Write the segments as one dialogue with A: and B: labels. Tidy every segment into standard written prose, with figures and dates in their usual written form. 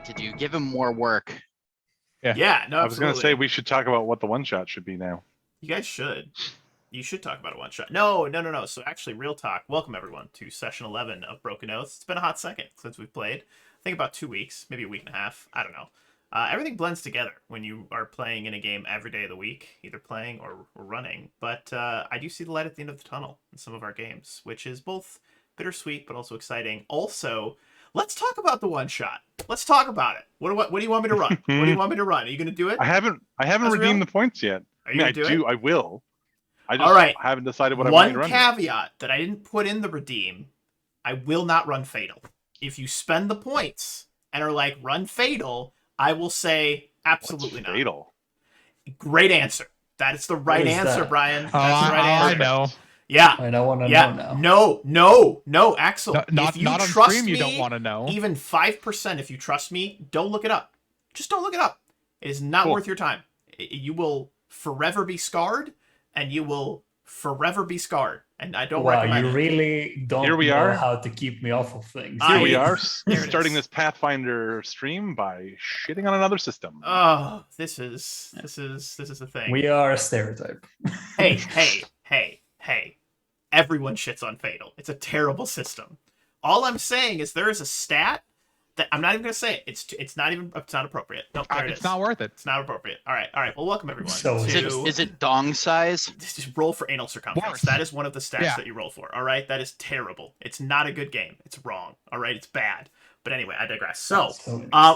A: easy to do. Give him more work.
B: Yeah, no,
C: I was going to say
B: absolutely.
C: we should talk about what the one shot should be now.
B: You guys should. You should talk about a one shot. No. So actually, real talk. Welcome everyone to session 11 of Broken Oaths. It's been a hot second since we've played. I think about 2 weeks, maybe a week and a half. I don't know. Everything blends together when you are playing in a game every day of the week, either playing or running. But I do see the light at the end of the tunnel in some of our games, which is both bittersweet but also exciting. Also, let's talk about the one shot. Let's talk about it. What do you want me to run? What do you want me to run? Are you going to do it?
C: I haven't redeemed the points yet.
B: Are you going to do it?
C: I will. I just
B: All right.
C: haven't decided what I want to run.
B: One caveat that I didn't put in the redeem, I will not run Fatal. If you spend the points and are like, run Fatal, I will say absolutely not.
C: Fatal?
B: Great answer. That is the right answer, Brian. That's the right answer.
D: I know.
B: Yeah.
E: I don't want to know
B: now. No, Axel.
D: Not
B: if you
D: on
B: trust
D: stream, you
B: me,
D: don't want to know.
B: Even 5%, if you trust me, don't look it up. Just don't look it up. It is not worth your time. You will forever be scarred, and you will forever be scarred. And I don't recommend
E: you
B: it.
E: really don't know how to keep me off of things.
C: Here we are, starting this Pathfinder stream by shitting on another system.
B: Oh, this is the thing.
E: We are a stereotype.
B: Hey. Everyone shits on Fatal. It's a terrible system. All I'm saying is there is a stat that I'm not even going to say it. It's not appropriate. No, there it is.
D: It's not worth it.
B: It's not appropriate. All right. Well, welcome everyone.
A: Is it dong size?
B: Just roll for anal circumference. That is one of the stats that you roll for. All right. That is terrible. It's not a good game. It's wrong. All right. It's bad. But anyway, I digress. So,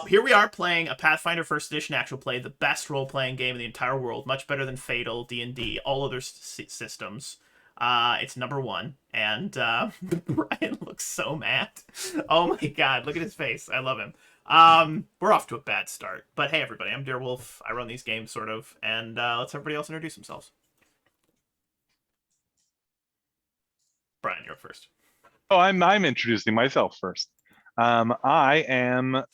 B: here we are playing a Pathfinder First Edition actual play, the best role-playing game in the entire world, much better than Fatal, D&D, all other systems. It's number 1, and Brian looks so mad. Oh my god, look at his face. I love him. We're off to a bad start. But hey, everybody, I'm Deerwolf. I run these games, sort of, and let's everybody else introduce themselves. Brian, you're up first.
C: Oh, I'm introducing myself first. I am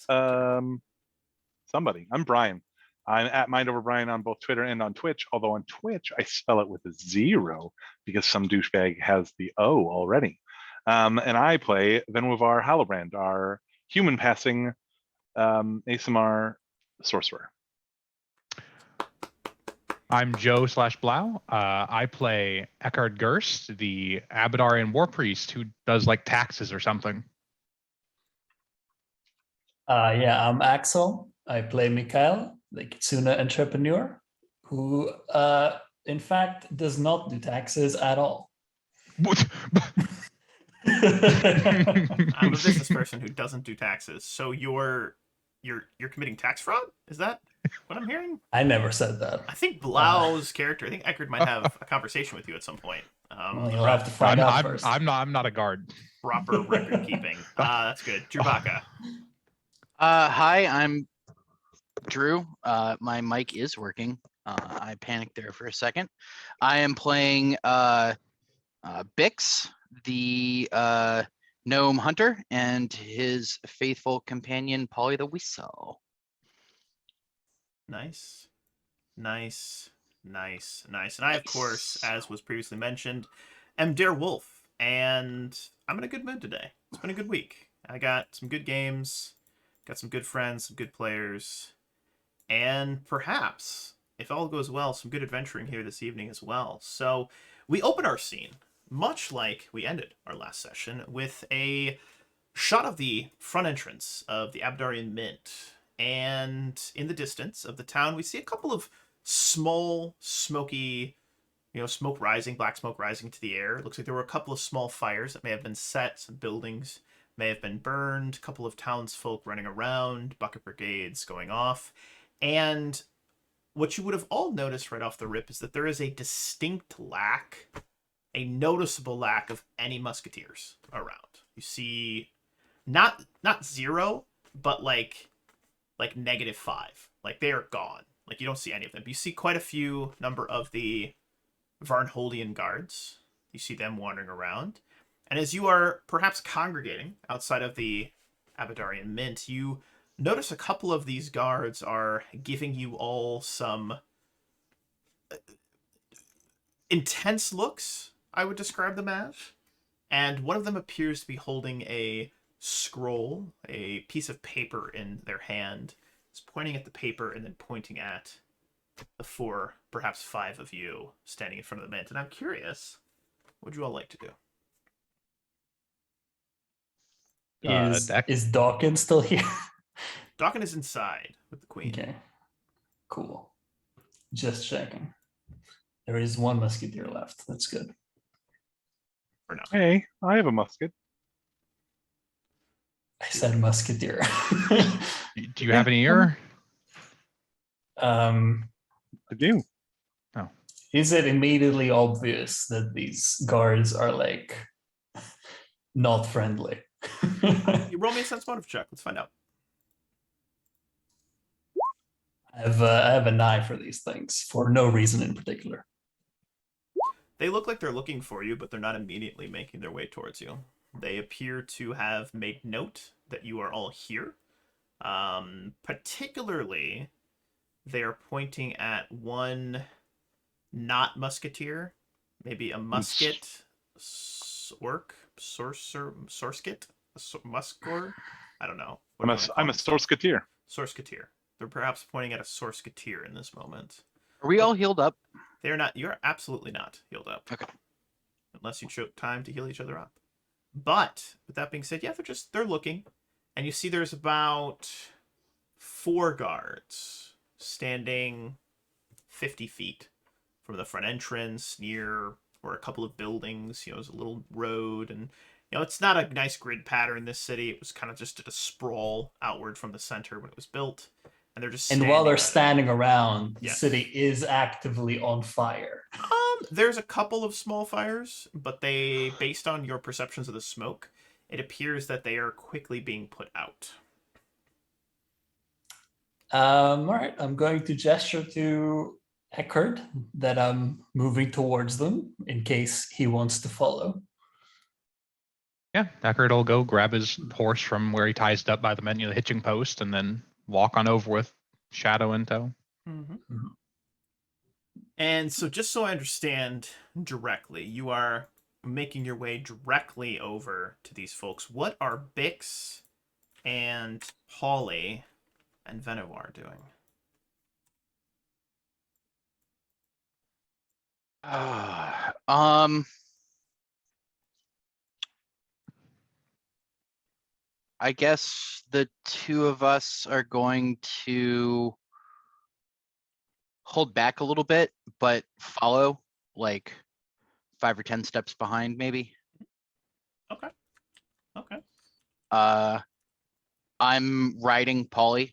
C: somebody. I'm Brian. I'm at MindOverBrian on both Twitter and on Twitch, although on Twitch I spell it with a 0 because some douchebag has the O already. And I play Venwivar Halobrand, our human passing ASMR sorcerer.
D: I'm Joe/Blau. I play Eckhard Gerst, the Abadarian war priest who does like taxes or something.
E: I'm Axel. I play Mikhael, the Kitsune entrepreneur, who, in fact, does not do taxes at all.
B: I'm a business person who doesn't do taxes. So you're committing tax fraud? Is that what I'm hearing?
E: I never said that.
B: I think Blau's character. I think Eckhard might have a conversation with you at some point.
E: Well, you'll have to find out first.
D: I'm not a guard.
B: Proper record keeping. That's good. Drubaka.
A: Hi, I'm Drew. My mic is working. I panicked there for a second. I am playing Bix, the gnome hunter, and his faithful companion, Pauly the Whistle.
B: Nice. And I, of course, as was previously mentioned, am Deerwolf, and I'm in a good mood today. It's been a good week. I got some good games, got some good friends, some good players, and perhaps, if all goes well, some good adventuring here this evening as well. So we open our scene, much like we ended our last session, with a shot of the front entrance of the Abadarian Mint. And in the distance of the town, we see a couple of small, smoky, smoke rising, black smoke rising to the air. It looks like there were a couple of small fires that may have been set, some buildings may have been burned, a couple of townsfolk running around, bucket brigades going off. And what you would have all noticed right off the rip is that there is a distinct lack, a noticeable lack of any musketeers around. You see not 0, but like -5. Like they are gone. Like you don't see any of them. You see quite a few number of the Varnholdian guards. You see them wandering around. And as you are perhaps congregating outside of the Abadarian Mint, you notice a couple of these guards are giving you all some intense looks, I would describe them as. And one of them appears to be holding a scroll, a piece of paper in their hand, is pointing at the paper and then pointing at the 4, perhaps 5 of you standing in front of the mint. And I'm curious, what would you all like to do?
D: Deck.
E: Is Dawkins still here?
B: Dawkins is inside with the queen.
E: Okay. Cool. Just checking. There is 1 musketeer left. That's good.
B: For now.
C: Hey, I have a musket.
E: I said musketeer.
D: Do you have an ear?
C: I do.
E: Is it immediately obvious that these guards are like not friendly?
B: You roll me a sense motive check. Let's find out.
E: I have an eye for these things for no reason in particular.
B: They look like they're looking for you, but they're not immediately making their way towards you. They appear to have made note that you are all here. Particularly, they are pointing at one not musketeer, maybe a musket, muskor? I don't know.
C: I'm a sorcerer.
B: Sorceketeer. They're perhaps pointing at a sorceketeer in this moment.
A: Are we all healed up?
B: They're not. You're absolutely not healed up.
A: Okay.
B: Unless you took time to heal each other up. But with that being said, yeah, they're looking, and you see there's about 4 guards standing 50 feet from the front entrance near where a couple of buildings. There's a little road, and it's not a nice grid pattern. This city, it was kind of just a sprawl outward from the center when it was built. And they're just
E: while they're
B: standing
E: around, the
B: Yes.
E: city is actively on fire.
B: There's a couple of small fires, but based on your perceptions of the smoke, it appears that they are quickly being put out.
E: All right, I'm going to gesture to Eckhard that I'm moving towards them in case he wants to follow.
D: Yeah, Eckhard will go grab his horse from where he ties it up by the menu, the hitching post, and then walk on over with Shadow in tow.
B: Mm-hmm. And so just so I understand directly, you are making your way directly over to these folks. What are Bix and Pauly and Venoir doing?
A: I guess the 2 of us are going to hold back a little bit, but follow like 5 or 10 steps behind, maybe.
B: Okay.
A: I'm riding Pauly.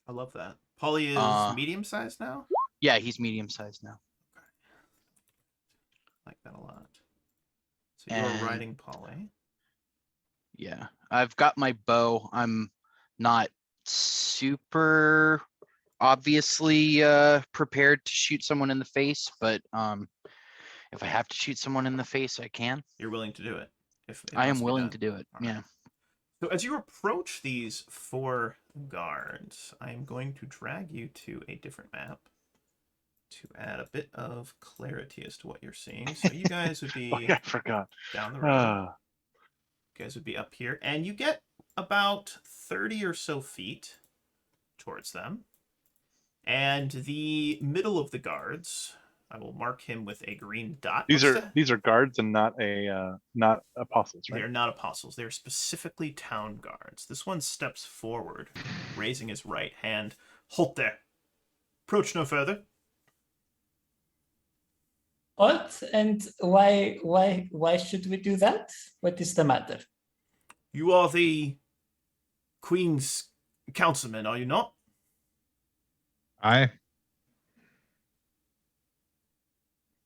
B: I love that. Pauly is medium-sized now?
A: Yeah, he's medium-sized now.
B: I like that a lot. So you're riding Pauly.
A: Yeah, I've got my bow. I'm not super obviously prepared to shoot someone in the face, but if I have to shoot someone in the face, I can.
B: You're willing to do it. If it
A: I
B: must
A: am
B: be
A: willing
B: done.
A: to do it.
B: All right.
A: Yeah.
B: So as you approach these 4 guards, I am going to drag you to a different map to add a bit of clarity as to what you're seeing. So you guys would be
C: I forgot.
B: down the road. You guys would be up here, and you get about 30 or so feet towards them. And the middle of the guards, I will mark him with a green dot.
C: These are guards and not apostles,
B: They
C: right?
B: are not apostles. They are specifically town guards. This one steps forward, raising his right hand. Halt there. Approach no further.
E: What? And why should we do that? What is the matter?
B: You are the Queen's councilman, are you not?
D: Aye.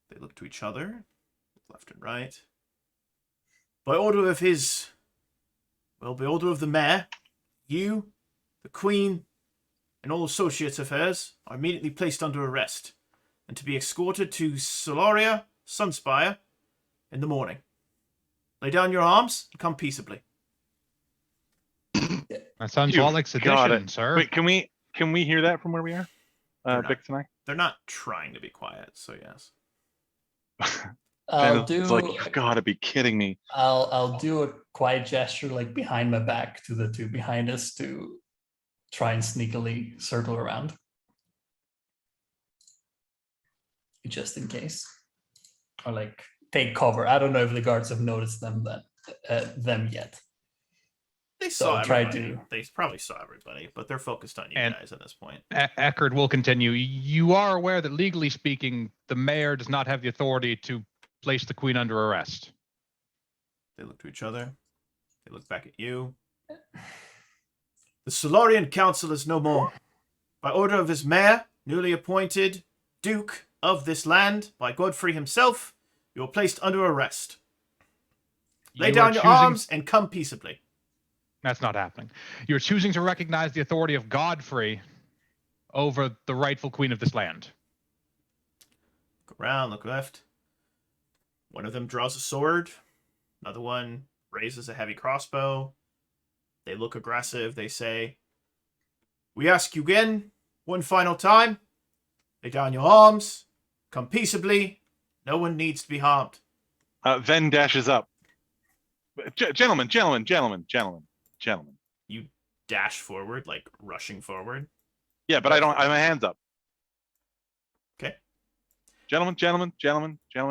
B: They look to each other, left and right. By order of by order of the mayor, you, the Queen, and all associates of hers are immediately placed under arrest and to be escorted to Solaria, Sunspire, in the morning. Lay down your arms and come peaceably.
D: That sounds a
C: You
D: lot like
C: got
D: sedition,
C: it.
D: sir.
C: Wait, can we hear that from where we are?
B: They're not.
C: Bix and I?
B: They're not trying to be quiet, so yes.
E: I'll
C: It's like,
E: do
C: you've got to be kidding me.
E: I'll do a quiet gesture like behind my back to the two behind us to try and sneakily circle around. Just in case. Or like take cover. I don't know if the guards have noticed them yet.
B: They
E: So
B: saw
E: I'll try
B: everybody.
E: to-
B: They probably saw everybody, but they're focused on you
D: And-
B: guys at this point.
D: Eckhard will continue. You are aware that legally speaking, the mayor does not have the authority to place the queen under arrest.
B: They look to each other. They look back at you. The Solarian Council is no more. By order of his mayor, newly appointed Duke of this land, by Godfrey himself, you are placed under arrest. Lay
D: You are
B: down your
D: choosing-
B: arms and come peaceably.
D: That's not happening. You're choosing to recognize the authority of Godfrey over the rightful queen of this land.
B: Look around, look left. One of them draws a sword. Another one raises a heavy crossbow. They look aggressive. They say, "We ask you again, one final time. Lay down your arms. Come peaceably. No one needs to be harmed."
C: Ven dashes up. Gentlemen.
B: You dash forward, like rushing forward.
C: Yeah, but I have my hands up.
B: Okay.
C: Gentlemen.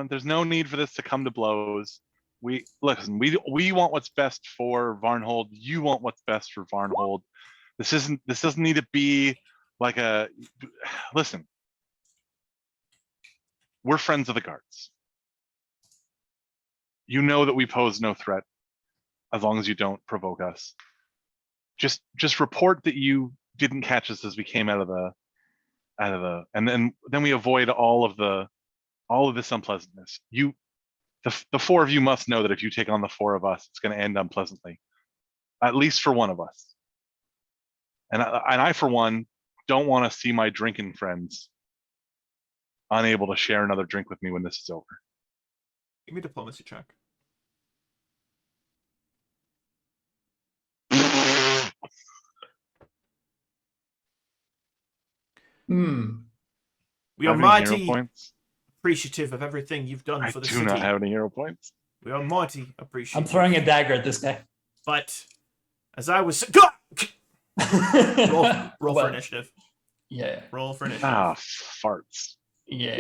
C: There's no need for this to come to blows. We want what's best for Varnhold. You want what's best for Varnhold. This doesn't need to be like a. Listen. We're friends of the guards. You know that we pose no threat as long as you don't provoke us. Just report that you didn't catch us as we came out of the and then we avoid all of this unpleasantness. The four of you must know that if you take on the four of us, it's going to end unpleasantly, at least for one of us. And I for one don't want to see my drinking friends unable to share another drink with me when this is over.
B: Give me a diplomacy check. We are
C: Have any hero
B: mighty
C: points?
B: appreciative of everything you've done
C: I
B: for the
C: do
B: city.
C: not have any hero points.
B: We are mighty appreciative.
E: I'm throwing a dagger at this guy.
B: But as I was roll for initiative.
E: Yeah.
B: Roll for initiative.
C: Ah, farts.
E: Yeah.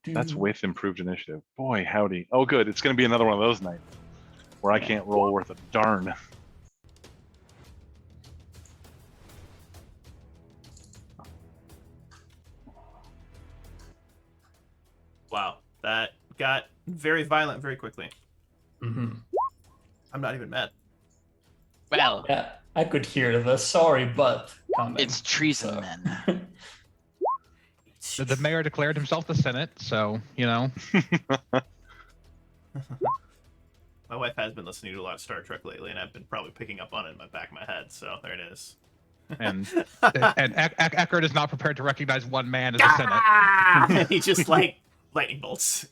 C: That's with improved initiative. Boy, howdy. Oh, good. It's going to be another one of those nights where I can't roll worth a darn.
B: Wow, that got very violent very quickly.
E: Mm-hmm.
B: I'm not even mad.
A: Well,
E: Yeah, I could hear the sorry but comment.
A: it's treason
E: So.
A: then.
D: The mayor declared himself the Senate, so, you know.
B: My wife has been listening to a lot of Star Trek lately, and I've been probably picking up on it in my back of my head. So there it is.
D: And Eckhard is not prepared to recognize one man as a Senate.
B: And he just like lightning bolts.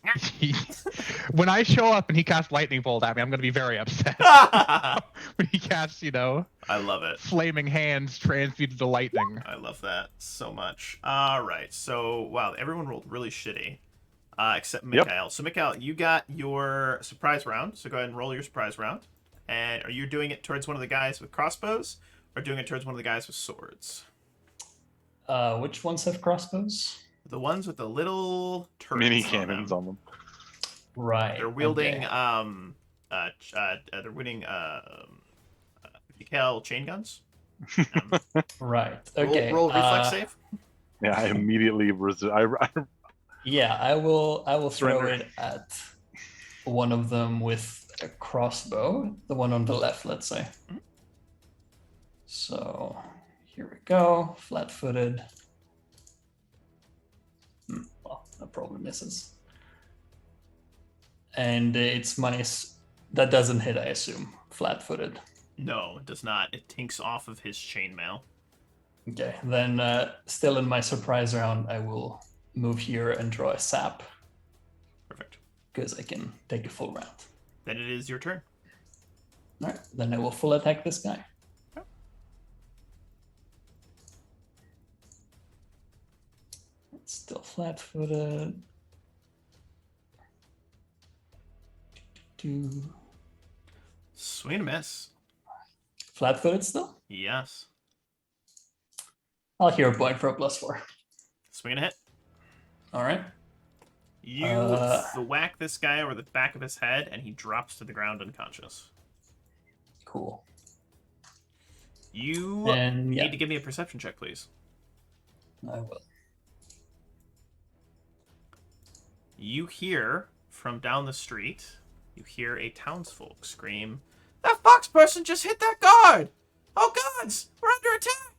D: When I show up and he casts lightning bolt at me, I'm going to be very upset. When he casts,
B: I love it.
D: flaming hands transmuted to lightning.
B: I love that so much. All right, so wow, everyone rolled really shitty, except
C: Yep.
B: Mikhael. So Mikhael, you got your surprise round. So go ahead and roll your surprise round. And are you doing it towards one of the guys with crossbows, or doing it towards one of the guys with swords?
E: Which ones have crossbows?
B: The ones with the little turrets
C: Mini
B: on
C: cannons
B: them.
C: on them.
E: Right.
B: They're wielding
E: okay.
B: they're wielding Mikhael chain guns.
E: Right. Okay.
B: Roll reflex save.
C: Yeah, I immediately
E: Yeah, I will throw
C: Surrender.
E: it at one of them with a crossbow, the one on the left, let's say. So here we go, flat-footed. Well, that probably misses. And it's minus, that doesn't hit, I assume, flat-footed.
B: No, it does not. It tinks off of his chainmail.
E: Okay, then still in my surprise round, I will move here and draw a sap,
B: Perfect.
E: because I can take a full round.
B: Then it is your turn.
E: All right, then I will full attack this guy. Still flat-footed.
B: Swing and a miss.
E: Flat-footed still?
B: Yes.
E: I'll hero point for a +4.
B: Swing and a hit.
E: All right.
B: You whack this guy over the back of his head, and he drops to the ground unconscious.
E: Cool.
B: You
E: And
B: need to give me a perception check, please.
E: I will.
B: You hear from down the street, you hear a townsfolk scream, "That fox person just hit that guard! Oh gods, we're under attack!"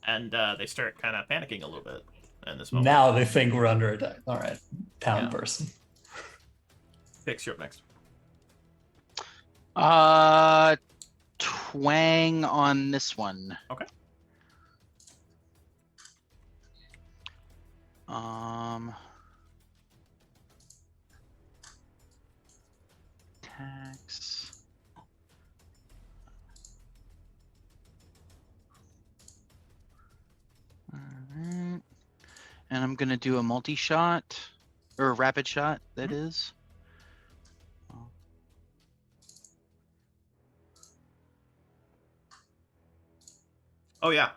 B: And they start kind of panicking a little bit in this moment.
E: Now they think we're under attack. All right. Town person.
B: Bix, you're up next.
A: Twang on this one.
B: Okay.
A: Tax. All right. And I'm gonna do a multi-shot, or a rapid shot, that is.
B: Oh yeah,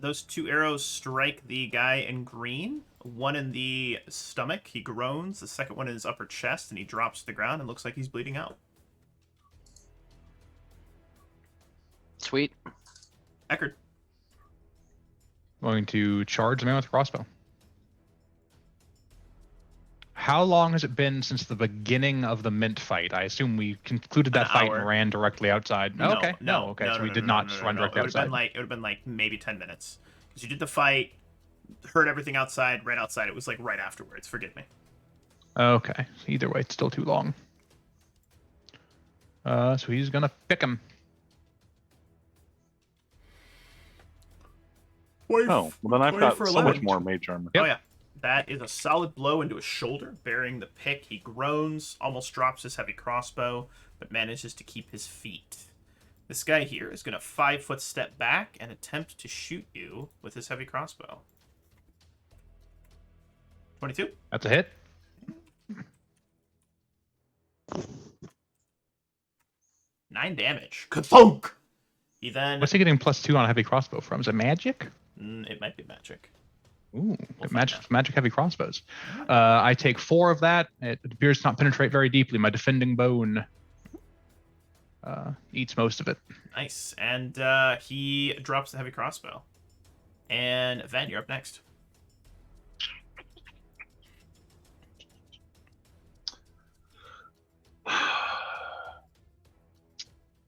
B: those 2 arrows strike the guy in green. One in the stomach, he groans. The second one in his upper chest, and he drops to the ground and looks like he's bleeding out.
A: Sweet.
B: Eckhard.
D: Going to charge the man with the crossbow. How long has it been since the beginning of the Mint fight? I assume we concluded that fight
B: hour.
D: and ran directly outside.
B: No,
D: okay.
B: no,
D: Okay.
B: no,
D: So
B: no,
D: we
B: no,
D: did
B: no,
D: not
B: no,
D: just
B: no,
D: run
B: no.
D: directly
B: It would
D: outside.
B: have been like maybe 10 minutes. Because you did the fight, heard everything outside, ran outside. It was like right afterwards. Forgive me.
D: Okay. Either way, it's still too long. So he's gonna pick him.
C: Oh, well then I've got
B: for
C: so much
B: 11.
C: more mage armor.
D: Yep.
B: Oh yeah. That is a solid blow into his shoulder, bearing the pick. He groans, almost drops his heavy crossbow, but manages to keep his feet. This guy here is going to 5-foot step back and attempt to shoot you with his heavy crossbow. 22.
D: That's a hit.
B: 9 damage. Kathunk! He then...
D: What's he getting +2 on a heavy crossbow from? Is it magic?
B: It might be magic.
D: Ooh,
B: We'll
D: magic heavy crossbows. I take 4 of that. It appears to not penetrate very deeply. My defending bone eats most of it.
B: Nice. And he drops the heavy crossbow. And Van, you're up next.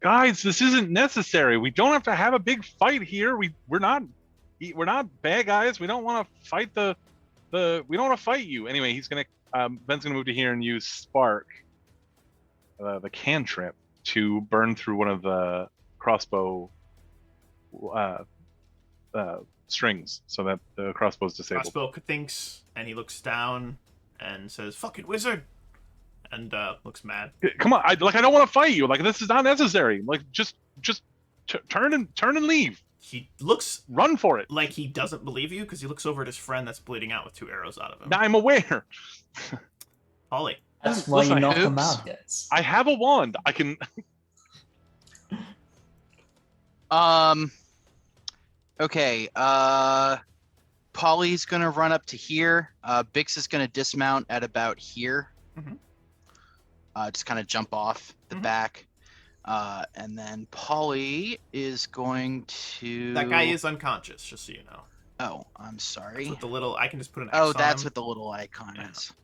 C: Guys, this isn't necessary. We don't have to have a big fight here. We're not bad guys. We don't want to fight we don't want to fight you. Anyway, he's gonna Ben's gonna move to here and use spark, the cantrip, to burn through one of the crossbow strings, so that the crossbow's disabled.
B: Crossbow thinks, and he looks down and says, "Fucking wizard," and looks mad.
C: Come on, I don't want to fight you. Like, this is not necessary. Like, just turn and leave.
B: He looks
C: Run for it.
B: like he doesn't believe you because he looks over at his friend that's bleeding out with 2 arrows out of him.
C: I'm aware.
B: Pauly.
E: That's why
C: Listen,
E: you knock them
A: oops.
E: out, guys.
C: I have a wand. I can.
A: Okay. Pauly's gonna run up to here. Bix is gonna dismount at about here.
B: Mhm.
A: Just kind of jump off the
B: Mhm.
A: back. And then Pauly is going to.
B: That guy is unconscious, just so you know.
A: Oh, I'm sorry.
B: With the little, I can just put an X
A: Oh,
B: on
A: that's
B: him.
A: what the little icon
B: Yeah.
A: is.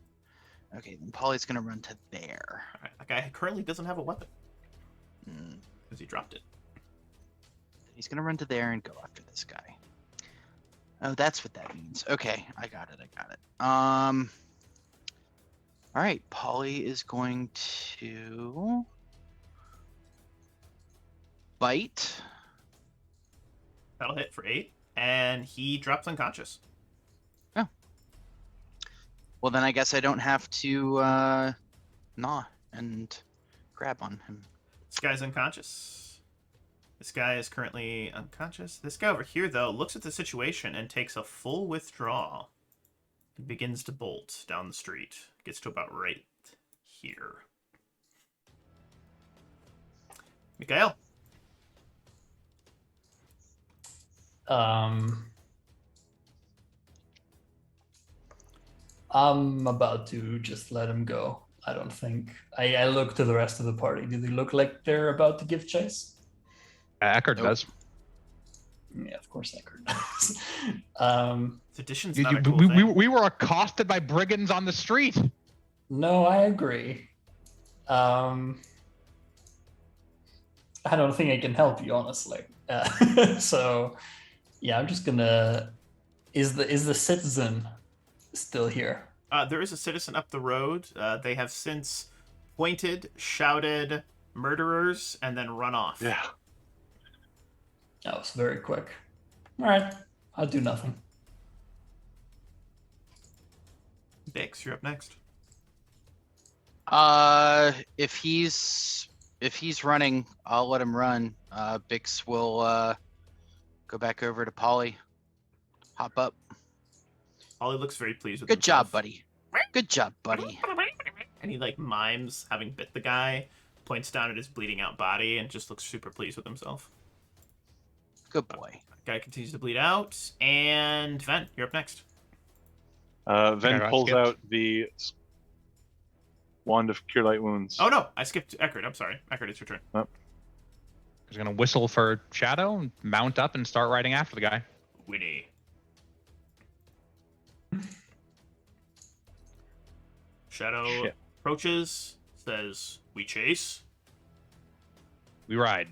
A: Okay, then Pauly's gonna run to there.
B: All right. That guy currently doesn't have a weapon
A: Mm,
B: because he dropped it.
A: He's gonna run to there and go after this guy. Oh, that's what that means. Okay, I got it. All right, Pauly is going to bite.
B: That'll hit for 8, and he drops unconscious.
A: Well, then I guess I don't have to gnaw and grab on him.
B: This guy's unconscious. This guy is currently unconscious. This guy over here, though, looks at the situation and takes a full withdrawal. begins to bolt down the street. Gets to about right here. Mikhael.
E: I'm about to just let him go. I don't think. I look to the rest of the party. Do they look like they're about to give chase?
D: Eckhard
A: Nope.
D: does.
E: Yeah, of course Eckhard does.
B: Sedition's
D: You-
B: not
D: you-
B: a cool
D: we,
B: thing.
D: we were accosted by brigands on the street.
E: No, I agree. I don't think I can help you, honestly. So, yeah, I'm just gonna. Is the citizen still here?
B: There is a citizen up the road. They have since pointed, shouted, murderers, and then run off.
C: Yeah.
E: That was very quick. All right, I'll do nothing.
B: Bix, you're up next.
A: If he's running, I'll let him run. Bix will go back over to Pauly. Hop up.
B: Ollie looks very pleased with
A: Good job,
B: himself.
A: buddy. Good job, buddy.
B: And he like mimes having bit the guy, points down at his bleeding out body, and just looks super pleased with himself.
A: Good boy.
B: Guy continues to bleed out, and Ven, you're up next.
C: Ven
D: Okay,
C: pulls
D: skipped.
C: out the wand of cure light wounds.
B: Oh no, I skipped Eckhard. I'm sorry. Eckhard, it's your turn.
D: He's gonna whistle for Shadow, and mount up, and start riding after the guy.
B: Winnie. Shadow
C: Shit.
B: approaches, says, "We chase
D: We ride.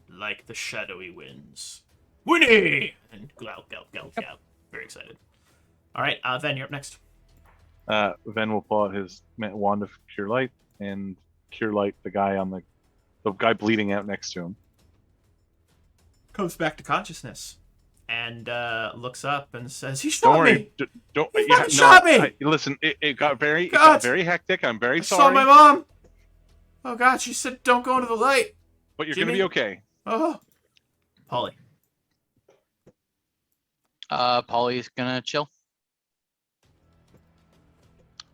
B: like the shadowy winds." Winnie! And glout, glout, glout, glout. Very excited. All right, Ven, you're up next.
C: Ven will pull out his wand of cure light and cure light the guy on the guy bleeding out next to him.
B: Comes back to consciousness and looks up and says, "He
C: Don't
B: shot
C: worry.
B: me.
C: Don't.
B: He fucking shot me!
C: Listen, it got very
B: God!
C: hectic. I'm very
B: I
C: sorry.
B: saw my mom. Oh God, she said, don't go into the light.
C: But you're
B: Jimmy?
C: gonna be okay.
B: Oh, Pauly.
A: Pauly's gonna chill.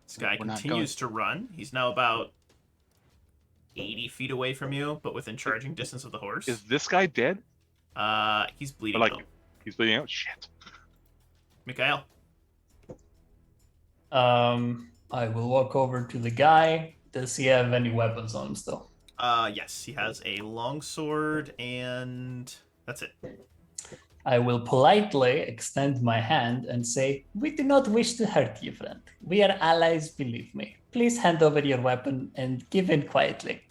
B: This guy
A: We're not
B: continues to run. He's now about 80 feet away from you, but within charging distance of the horse.
C: Is this guy dead?
B: He's bleeding.
C: Like,
B: though.
C: he's bleeding out. Shit.
B: Mikhael.
E: I will walk over to the guy. Does he have any weapons on him still?
B: Yes, he has a longsword, and that's it.
E: I will politely extend my hand and say, "We do not wish to hurt you, friend. We are allies, believe me. Please hand over your weapon and give in quietly."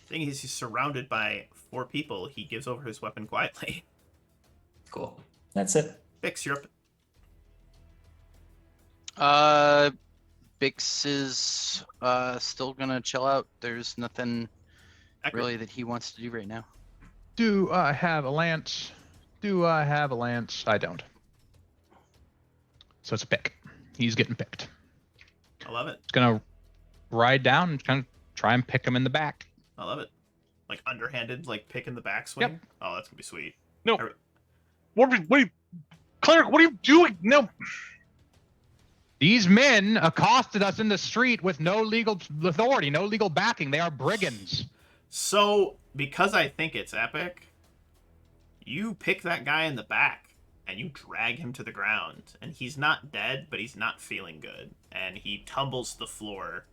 B: Thing is, he's surrounded by 4 people. He gives over his weapon quietly.
E: Cool. That's it.
B: Bix, you're up.
A: Bix is still gonna chill out. There's nothing
B: Eckhard.
A: really that he wants to do right now.
D: Do I have a lance? Do I have a lance? I don't. So it's a pick. He's getting picked.
B: I love it.
D: He's gonna ride down and kind of try and pick him in the back.
B: I love it. Like underhanded, like pick in the back swing.
D: Yep.
B: Oh, that's gonna be sweet.
C: No.
B: Alright.
C: What are you, cleric? What are you doing? No.
D: These men accosted us in the street with no legal authority, no legal backing. They are brigands.
B: So, because I think it's epic, you pick that guy in the back and you drag him to the ground, and he's not dead, but he's not feeling good, and he tumbles to the floor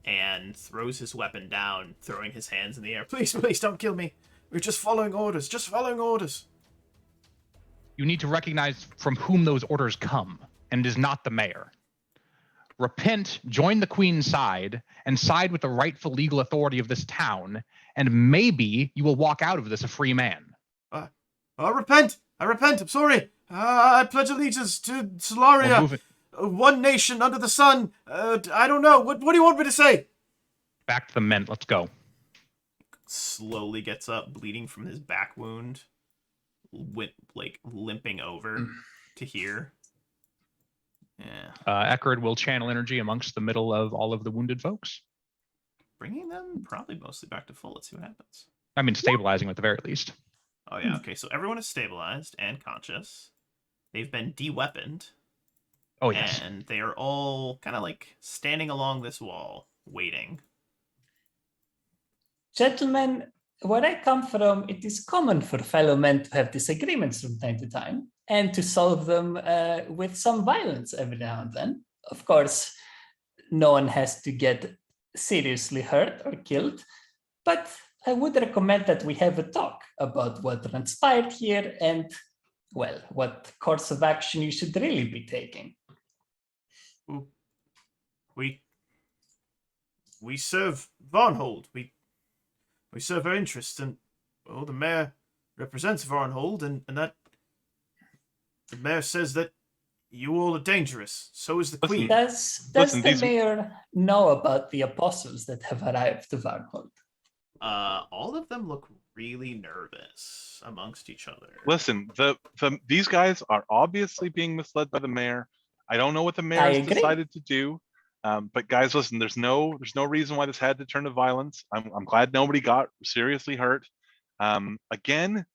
B: and throws his weapon down, throwing his hands in the air. Please, please don't kill me. We're just following orders. Just following orders.
D: You need to recognize from whom those orders come, and it is not the mayor. Repent, join the queen's side, and side with the rightful legal authority of this town, and maybe you will walk out of this a free man.
B: I repent. I repent. I'm sorry. I pledge allegiance to
D: We'll
B: Solaria.
D: move it
B: One nation under the sun. I don't know. What do you want me to say?
D: back to the men. Let's go.
B: Slowly gets up, bleeding from his back wound, limping over to here. Yeah.
D: Eckhard will channel energy amongst the middle of all of the wounded folks.
B: Bringing them probably mostly back to full. Let's see what happens.
D: I mean, stabilizing at the very least.
B: Oh, yeah. Okay, so everyone is stabilized and conscious. They've been de-weaponed.
D: Oh, yes.
B: And they are all kind of like standing along this wall, waiting.
E: Gentlemen, where I come from, it is common for fellow men to have disagreements from time to time and to solve them with some violence every now and then. Of course, no one has to get seriously hurt or killed, but I would recommend that we have a talk about what transpired here and, well, what course of action you should really be taking.
B: We serve Varnhold. We serve our interests, and well, the mayor represents Varnhold, and that the mayor says that you all are dangerous. So is the queen.
E: Does
C: Listen,
E: the
C: these-
E: mayor know about the apostles that have arrived to Varnhold?
B: All of them look really nervous amongst each other.
C: Listen, these guys are obviously being misled by the mayor. I don't know what the mayor
E: I
C: has
E: agree.
C: decided to do. But guys, listen, there's no reason why this had to turn to violence. I'm glad nobody got seriously hurt. Again,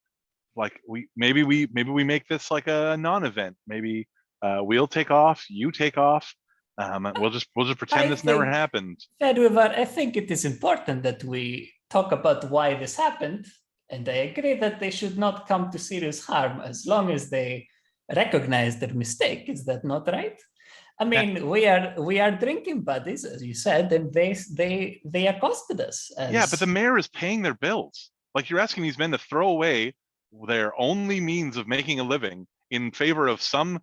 C: like maybe we make this like a non-event. Maybe we'll take off, you take off. We'll just pretend this never
E: think-
C: happened.
E: Edward, I think it is important that we talk about why this happened, and I agree that they should not come to serious harm as long as they recognize their mistake. Is that not right? I mean, we are drinking buddies, as you said, and they accosted us.
C: Yeah, but the mayor is paying their bills. Like, you're asking these men to throw away their only means of making a living in favor of some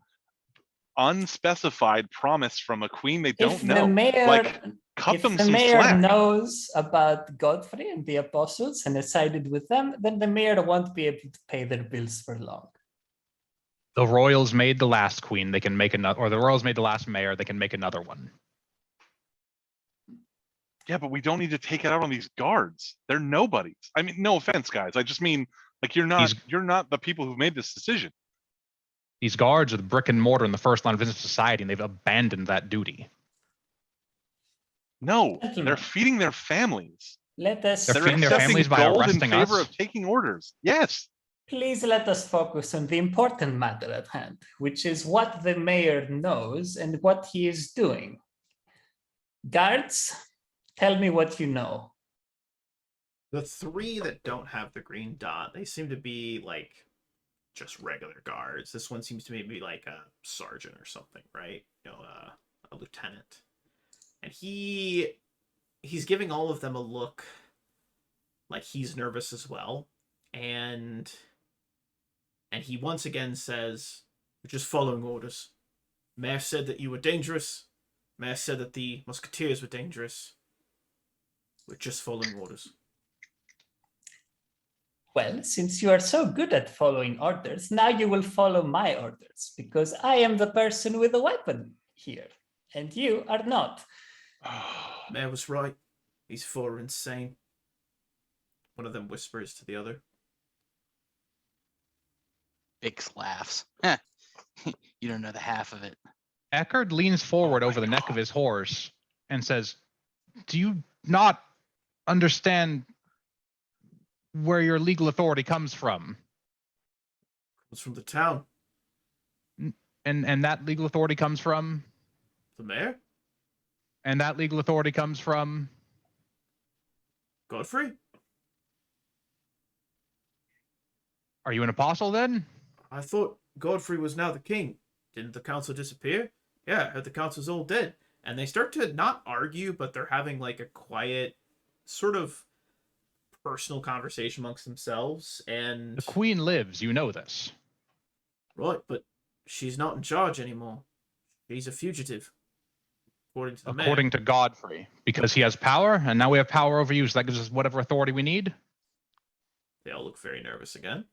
C: unspecified promise from a queen they don't
E: if
C: know.
E: the mayor,
C: Like, cut
E: if
C: them
E: the
C: some
E: mayor
C: slack.
E: knows about Godfrey and the apostles and has sided with them, then the mayor won't be able to pay their bills for long.
D: The royals made the last queen. They can make another, or the royals made the last mayor. They can make another one.
C: Yeah, but we don't need to take it out on these guards. They're nobodies. I mean, no offense, guys. I just mean, like, you're not the people who've made this decision.
D: These guards are the brick and mortar in the first line of business society, and they've abandoned that duty.
C: No,
E: Gentlemen.
C: they're feeding their families.
E: Let us
D: They're feeding their
C: accepting
D: families by
C: gold
D: arresting
C: in favor
D: us?
C: of taking orders. Yes.
E: Please let us focus on the important matter at hand, which is what the mayor knows and what he is doing. Guards, tell me what you know.
B: The three that don't have the green dot, they seem to be like just regular guards. This one seems to maybe like a sergeant or something, right? You know, a lieutenant. And he's giving all of them a look like he's nervous as well. And he once again says, "We're just following orders. Mayor said that you were dangerous. Mayor said that the musketeers were dangerous. We're just following orders."
E: Well, since you are so good at following orders, now you will follow my orders, because I am the person with a weapon here, and you are not.
B: Mayor was right. These four are insane. One of them whispers to the other.
A: Bix laughs. You don't know the half of it.
D: Eckhard leans forward over the neck of his horse and says, "Do you not understand where your legal authority comes from?"
B: It's from the town.
D: And that legal authority comes from?
B: The mayor?
D: And that legal authority comes from?
B: Godfrey?
D: Are you an apostle then?
B: I thought Godfrey was now the king. Didn't the council disappear? Yeah, I heard the council's all dead. And they start to not argue, but they're having like a quiet, sort of personal conversation amongst themselves. And
D: The queen lives, you know this.
B: right, but she's not in charge anymore. She's a fugitive, according to the mayor.
D: According to Godfrey, because he has power, and now we have power over you, so that gives us whatever authority we need.
B: They all look very nervous again.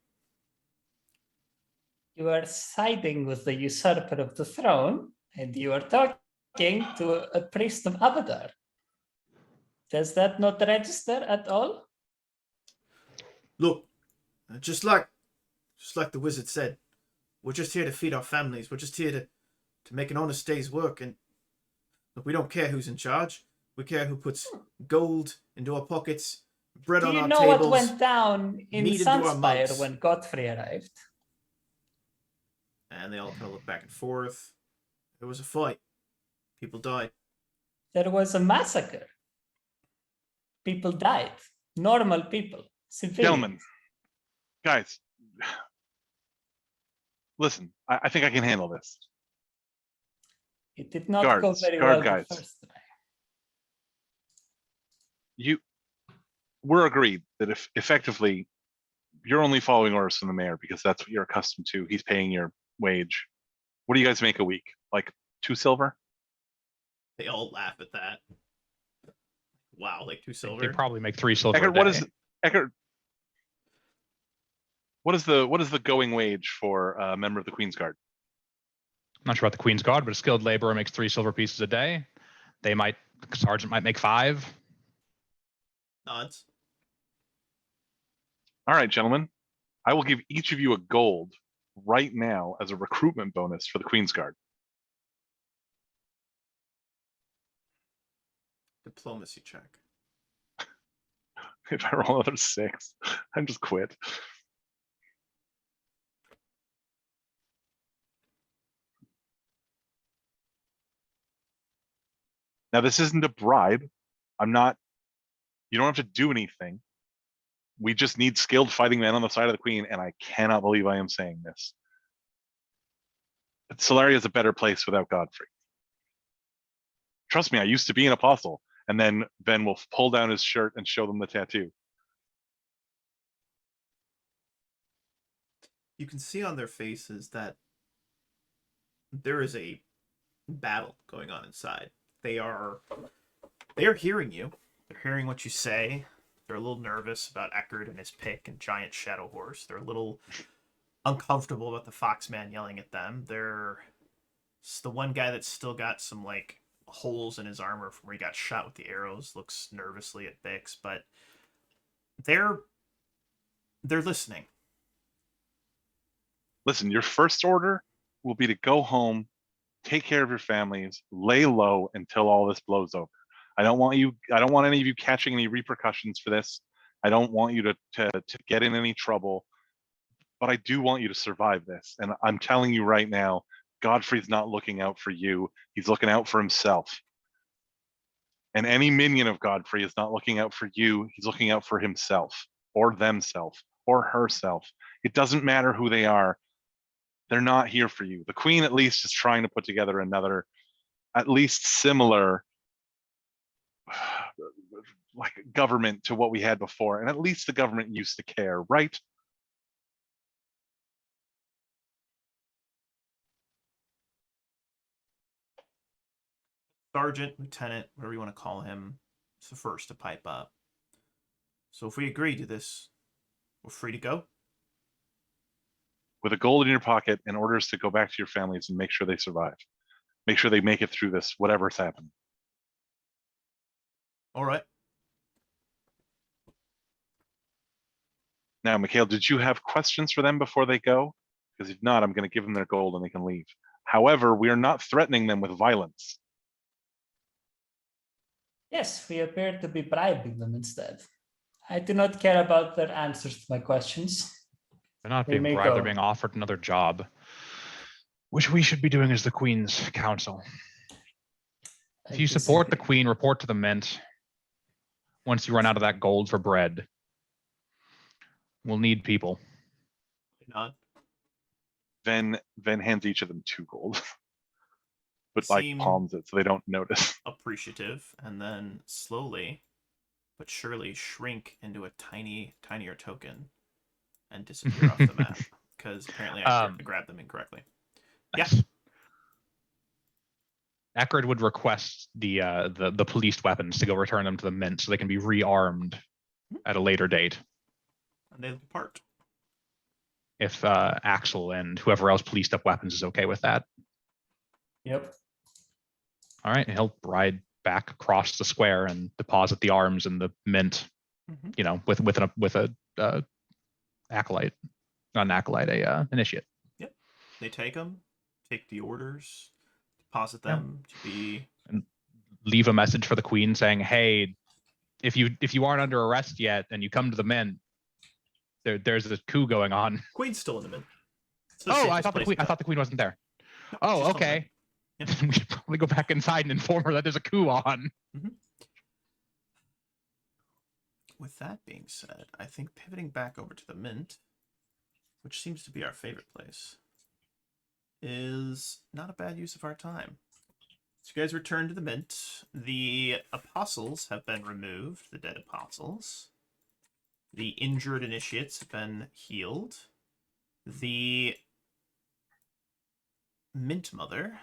E: You are siding with the usurper of the throne, and you are talking to a priest of Abadar. Does that not register at all?
B: Look, just like the wizard said, we're just here to feed our families. We're just here to make an honest day's work. And look, we don't care who's in charge. We care who puts gold into our pockets, bread
E: Do
B: on
E: you
B: our
E: know
B: tables.
E: what went down in
B: meat into our
E: Sunspire
B: mugs.
E: when Godfrey arrived?
B: And they all kind of look back and forth. There was a fight. People died.
E: There was a massacre. People died. Normal people. Civilians.
C: Gentlemen, guys, listen, I think I can handle this.
E: It did not go
C: Guards,
E: very
C: guard
E: well
C: guys.
E: the first time.
C: We're agreed that if effectively you're only following orders from the mayor because that's what you're accustomed to. He's paying your wage. What do you guys make a week? Like 2 silver?
B: They all laugh at that. Wow, like 2
D: They
B: silver.
D: probably make 3 silver.
C: Eckhard,
D: a
C: what
D: day.
C: is Eckhard? What is the going wage for a member of the Queen's Guard?
D: I'm not sure about the Queen's Guard, but a skilled laborer makes 3 silver pieces a day. The sergeant might make 5.
B: Nods.
C: All right, gentlemen, I will give each of you a gold right now as a recruitment bonus for the Queen's Guard.
B: Diplomacy check.
C: If I roll another 6, I'm just quit. Now, this isn't a bribe. You don't have to do anything. We just need skilled fighting men on the side of the Queen, and I cannot believe I am saying this. But Solaria is a better place without Godfrey. Trust me, I used to be an apostle. And then Ben will pull down his shirt and show them the tattoo.
B: You can see on their faces that there is a battle going on inside. They are hearing you. They're hearing what you say. They're a little nervous about Eckhard and his pick and giant shadow horse. They're a little uncomfortable about the Foxman yelling at them. It's the one guy that's still got some like holes in his armor from where he got shot with the arrows, looks nervously at Bix, but they're listening.
C: Listen, your first order will be to go home, take care of your families, lay low until all this blows over. I don't want any of you catching any repercussions for this. I don't want you to get in any trouble, but I do want you to survive this. And I'm telling you right now, Godfrey's not looking out for you. He's looking out for himself. And any minion of Godfrey is not looking out for you. He's looking out for himself or themself or herself. It doesn't matter who they are. They're not here for you. The Queen at least is trying to put together another, at least similar like government to what we had before. And at least the government used to care, right?
B: Sergeant, lieutenant, whatever you want to call him, is the first to pipe up. So if we agree to this, we're free to go.
C: With a gold in your pocket and orders to go back to your families and make sure they survive. Make sure they make it through this, whatever's happened.
B: All right.
C: Now, Mikhael, did you have questions for them before they go? Because if not, I'm going to give them their gold and they can leave. However, we are not threatening them with violence.
E: Yes, we appear to be bribing them instead. I do not care about their answers to my questions.
D: They're not
E: They
D: being
E: may
D: bribed, they're
E: go.
D: being offered another job, which we should be doing as the Queen's counsel. If
E: I
D: you support the
E: disagree.
D: Queen, report to the mint. Once you run out of that gold for bread, we'll need people.
B: Nod.
C: Then hands each of them 2 gold. But like
B: Seem-
C: palms it so they don't notice.
B: Appreciative, and then slowly but surely shrink into a tinier token and disappear off the map because apparently I grabbed them incorrectly. Yeah.
D: Eckhard would request the policed weapons to go return them to the mint so they can be rearmed at a later date.
B: And they depart.
D: If Axel and whoever else policed up weapons is okay with that.
E: Yep.
D: All right, he'll ride back across the square and deposit the arms in the mint.
B: Mhm.
D: You know, with a acolyte, not an acolyte, a initiate.
B: They take them, take the orders, deposit them to be.
D: Leave a message for the Queen saying, "Hey, if you aren't under arrest yet and you come to the mint, there's a coup going on."
B: Queen's still in the mint.
D: Oh, I thought the Queen wasn't there. Oh,
B: She's still in the
D: okay.
B: mint. Yeah.
D: we should probably go back inside and inform her that there's a coup on.
B: With that being said, I think pivoting back over to the Mint, which seems to be our favorite place, is not a bad use of our time. So you guys return to the Mint. The apostles have been removed, the dead apostles. The injured initiates have been healed. The Mint Mother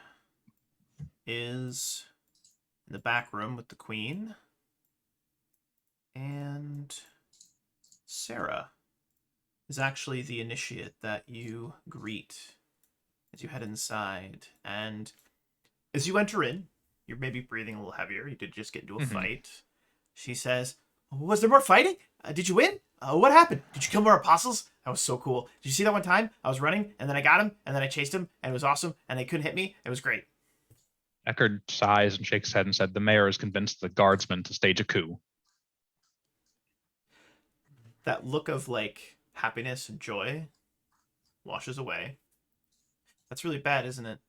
B: is in the back room with the Queen. And Sarah is actually the initiate that you greet as you head inside. And as you enter in, you're maybe breathing a little heavier. You did just get into a fight. She says, "Was there more fighting? Did you win? What happened? Did you kill more apostles? That was so cool. Did you see that one time? I was running, and then I got him, and then I chased him, and it was awesome, and they couldn't hit me. It was great."
D: Eckhard sighs and shakes his head and said, "The mayor has convinced the guardsmen to stage a coup."
B: That look of like happiness and joy washes away. That's really bad, isn't it?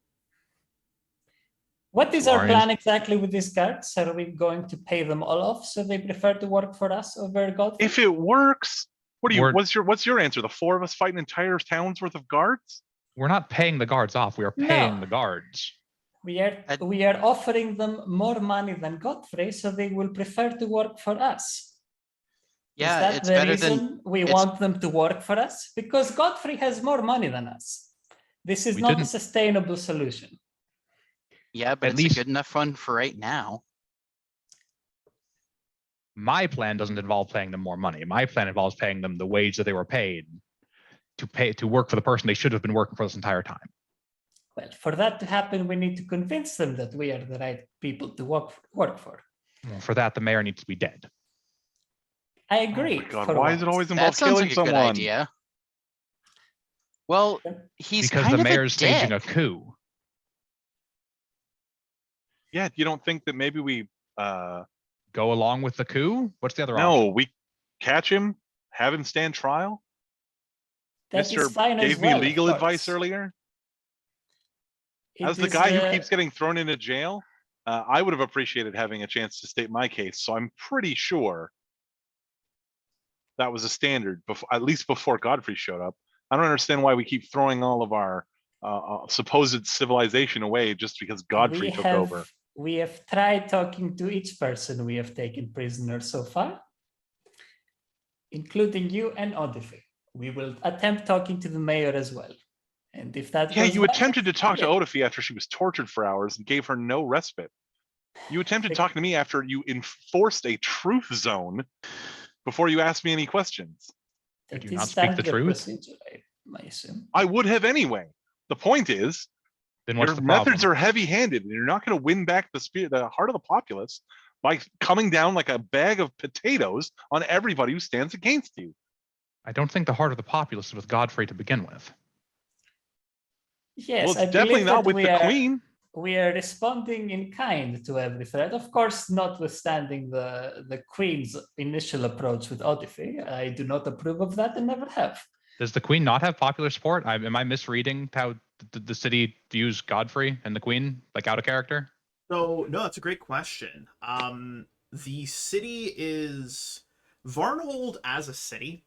E: What is our
D: Solarians-
E: plan exactly with these guards? Are we going to pay them all off so they prefer to work for us over Godfrey?
C: If it works, what do you?
D: We're-
C: What's your answer? The 4 of us fight an entire town's worth of guards?
D: We're not paying the guards off. We are paying
E: No.
D: the guards.
E: We are offering them more money than Godfrey, so they will prefer to work for us.
A: Yeah,
E: is that
A: it's
E: the
A: better
E: reason
A: than
E: we
A: it's-
E: want them to work for us? Because Godfrey has more money than us. This is
D: We
E: not a
D: didn't-
E: sustainable solution.
A: yeah, but
D: At
A: it's
D: least-
A: a good enough one for right now.
D: My plan doesn't involve paying them more money. My plan involves paying them the wage that they were paid to work for the person they should have been working for this entire time.
E: Well, for that to happen, we need to convince them that we are the right people to work for.
D: Well, for that, the mayor needs to be dead.
E: I
C: Oh
E: agree.
C: my God,
E: for
C: why is it
E: once.
C: always
A: That
C: involve
A: sounds
C: killing
A: like a good
C: someone?
A: idea. Well, he's
D: Because
A: kind
D: the
A: of
D: mayor's
A: a dick.
D: staging a coup.
C: Yeah, you don't think that maybe we
D: Go along with the coup? What's the other
C: no,
D: option?
C: we catch him, have him stand trial?
E: That is
C: Mister
E: fine as
C: gave
E: well,
C: me
E: of
C: legal
E: course.
C: advice earlier.
E: It
C: As the
E: is,
C: guy who keeps getting thrown into jail, I would have appreciated having a chance to state my case. So I'm pretty sure that was a standard, before, at least before Godfrey showed up. I don't understand why we keep throwing all of our supposed civilization away just because Godfrey took over.
E: We have tried talking to each person we have taken prisoner so far, including you and Odifi. We will attempt talking to the mayor as well. And if that
C: Yeah,
E: goes
C: you
E: well,
C: attempted to talk to
E: okay.
C: Odifi after she was tortured for hours and gave her no respite. You attempted talking to me after you enforced a truth zone before you asked me any questions.
E: That
D: Did you
E: is
D: not speak the
E: standard
D: truth?
E: procedure, I assume.
C: I would have anyway. The point is,
D: Then what's
C: your
D: the problem?
C: methods are heavy-handed, and you're not going to win back the heart of the populace by coming down like a bag of potatoes on everybody who stands against you.
D: I don't think the heart of the populace is with Godfrey to begin with.
E: Yes,
C: Well,
E: I
C: it's definitely
E: believe
C: not
E: that
C: with the Queen.
E: we are responding in kind to every threat. Of course, notwithstanding the Queen's initial approach with Odifi. I do not approve of that and never have.
D: Does the Queen not have popular support? Am I misreading how the city views Godfrey and the Queen, like out of character?
B: So, no, that's a great question. The city is... Varnhold as a city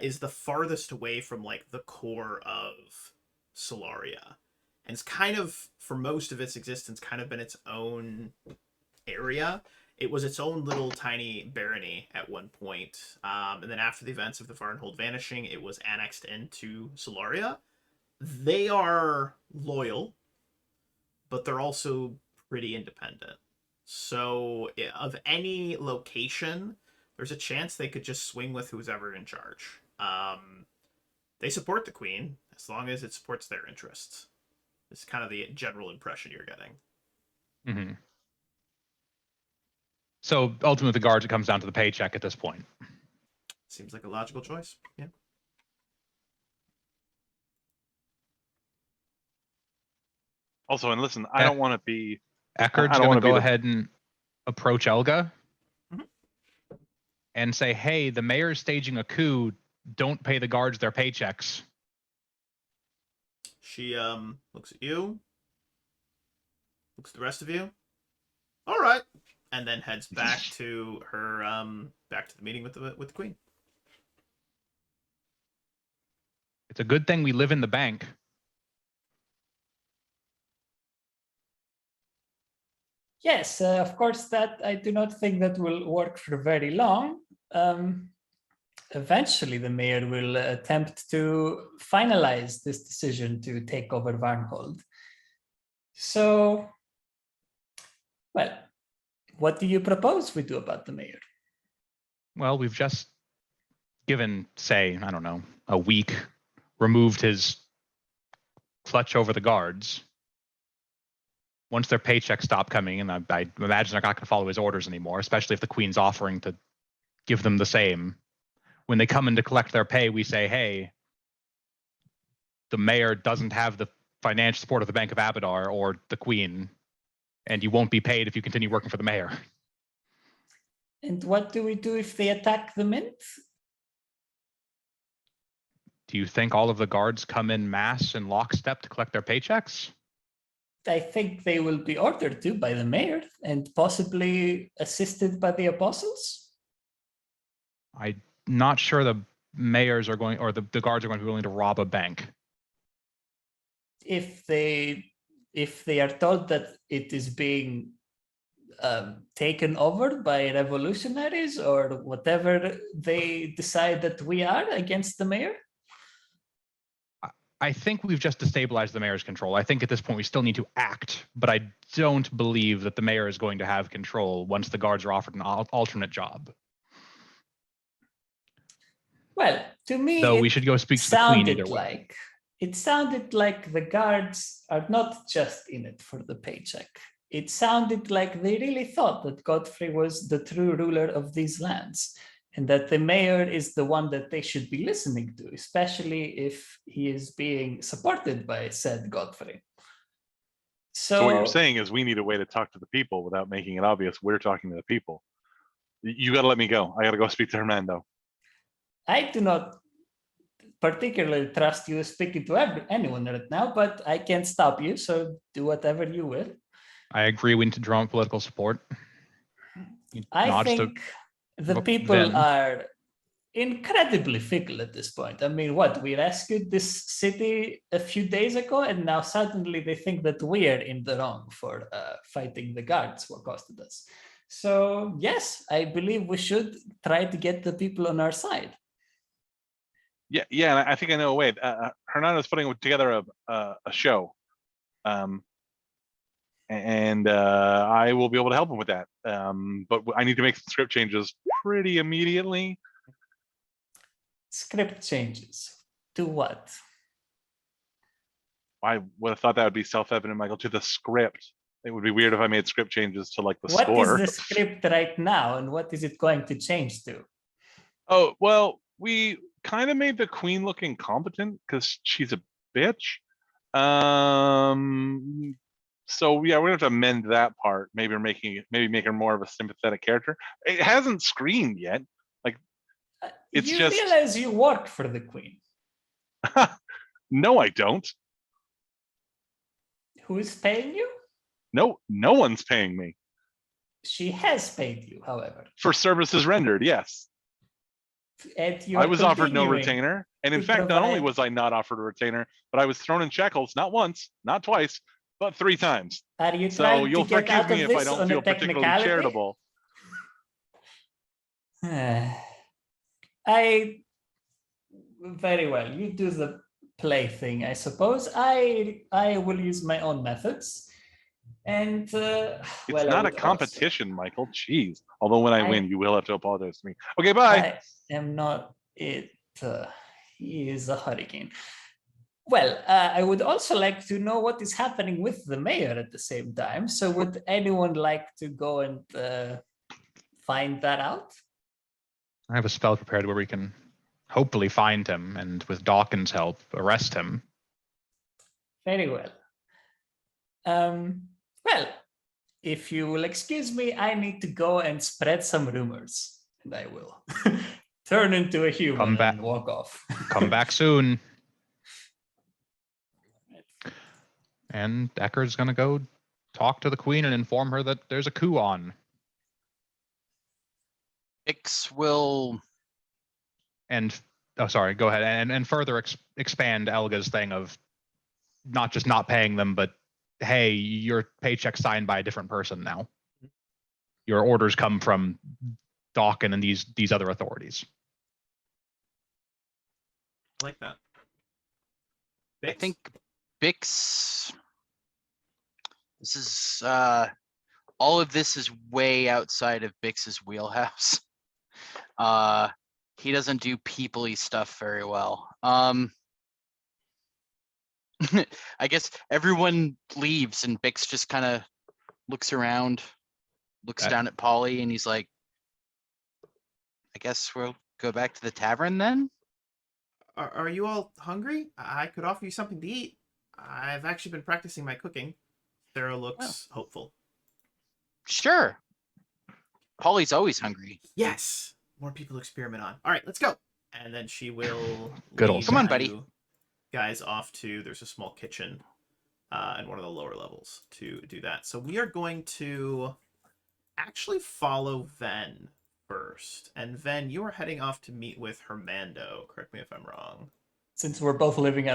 B: is the farthest away from, like, the core of Solaria. And it's kind of, for most of its existence, kind of been its own area. It was its own little tiny barony at one point. And then after the events of the Varnhold vanishing, it was annexed into Solaria. They are loyal, but they're also pretty independent. So of any location, there's a chance they could just swing with who's ever in charge. They support the Queen as long as it supports their interests. It's kind of the general impression you're getting.
D: Mm-hmm. So ultimately, the guards, it comes down to the paycheck at this point.
B: Seems like a logical choice. Yeah.
C: Also, and listen, I don't want to be.
D: Eckhard's
C: I don't
D: going
C: wanna
D: to
C: be
D: go
C: the-
D: ahead and approach Elga
B: Mhm.
D: and say, "Hey, the mayor's staging a coup. Don't pay the guards their paychecks."
B: She looks at you. Looks at the rest of you. All right, and then heads back to her back to the meeting with the queen.
D: It's a good thing we live in the bank.
E: Yes, of course, that I do not think that will work for very long. Eventually, the mayor will attempt to finalize this decision to take over Varnhold. So, well, what do you propose we do about the mayor?
D: Well, we've just given, say, I don't know, a week, removed his clutch over the guards. Once their paychecks stop coming, and I imagine they're not going to follow his orders anymore, especially if the queen's offering to give them the same. When they come in to collect their pay, we say, hey, the mayor doesn't have the financial support of the Bank of Abadar or the queen, and you won't be paid if you continue working for the mayor.
E: And what do we do if they attack the mint?
D: Do you think all of the guards come in mass in lockstep to collect their paychecks?
E: I think they will be ordered to by the mayor and possibly assisted by the apostles.
D: I'm not sure the mayors are going, or the guards are going to be willing to rob a bank.
E: If they are told that it is being taken over by revolutionaries or whatever they decide that we are against the mayor?
D: I think we've just destabilized the mayor's control. I think at this point we still need to act, but I don't believe that the mayor is going to have control once the guards are offered an alternate job.
E: Well, to me,
D: Though we should go speak to the queen either way.
E: It sounded like the guards are not just in it for the paycheck. It sounded like they really thought that Godfrey was the true ruler of these lands, and that the mayor is the one that they should be listening to, especially if he is being supported by said Godfrey.
C: So what you're saying is we need a way to talk to the people without making it obvious we're talking to the people. You got to let me go. I got to go speak to Hermand, though.
E: I do not particularly trust you speaking to anyone right now, but I can't stop you, so do whatever you will.
D: I agree we need to draw on political support.
E: I think the people are incredibly fickle at this point. I mean, what, we rescued this city a few days ago, and now suddenly they think that we are in the wrong for fighting the guards who accosted us. So yes, I believe we should try to get the people on our side.
C: Yeah, and I think I know a way. Hernan is putting together a show, and I will be able to help him with that. But I need to make some script changes pretty immediately.
E: Script changes to what?
C: I would have thought that would be self-evident, Michael. To the script. It would be weird if I made script changes to like the score.
E: What is the script right now, and what is it going to change to?
C: Oh, well, we kind of made the queen look incompetent because she's a bitch. So yeah, we're gonna have to amend that part. Maybe make her more of a sympathetic character. It hasn't screamed yet. Like it's
E: you
C: just
E: realize you work for the queen.
C: No, I don't.
E: Who is paying you?
C: No one's paying me.
E: She has paid you, however.
C: For services rendered, yes.
E: And
C: I was offered no retainer. And in fact, not only was I not offered a retainer, but I was thrown in shackles, not once, not twice, but 3 times.
E: Are you
C: so you'll
E: to get
C: forgive
E: out
C: me
E: of
C: if I
E: this
C: don't
E: on
C: feel
E: a
C: particularly
E: technicality?
C: charitable.
E: Very well. You do the play thing, I suppose. I will use my own methods. And
C: it's not a competition, Michael. Jeez. Although when I win, you will have to apologize to me. Okay, bye.
E: I am not it. He is a hurricane. Well, I would also like to know what is happening with the mayor at the same time. So would anyone like to go and find that out?
D: I have a spell prepared where we can hopefully find him and with Dawkins' help, arrest him.
E: Very well. Well, if you will excuse me, I need to go and spread some rumors. And I will turn into a human and walk off.
D: Come back soon. And Eckhard's going to go talk to the queen and inform her that there's a coup on.
A: Bix will.
D: And oh, sorry, go ahead and further expand Elga's thing of not just not paying them, but hey, your paycheck's signed by a different person now. Your orders come from Dawkin and these other authorities.
B: I like that.
A: I
B: Bix?
A: think Bix. This is all of this is way outside of Bix's wheelhouse. He doesn't do people-y stuff very well. I guess everyone leaves and Bix just kind of looks around, looks down at Pauly, and he's like, I guess we'll go back to the tavern then?
B: Are you all hungry? I could offer you something to eat. I've actually been practicing my cooking. Sarah looks hopeful.
A: Sure. Pauly's always hungry.
B: Yes! More people to experiment on. All right, let's go. And then she will
D: Good old
B: lead
A: Come on, buddy.
B: you guys off to, there's a small kitchen in one of the lower levels to do that. So we are going to actually follow Ven first. And Ven, you are heading off to meet with Hermando. Correct me if I'm wrong.
E: Since we're both leaving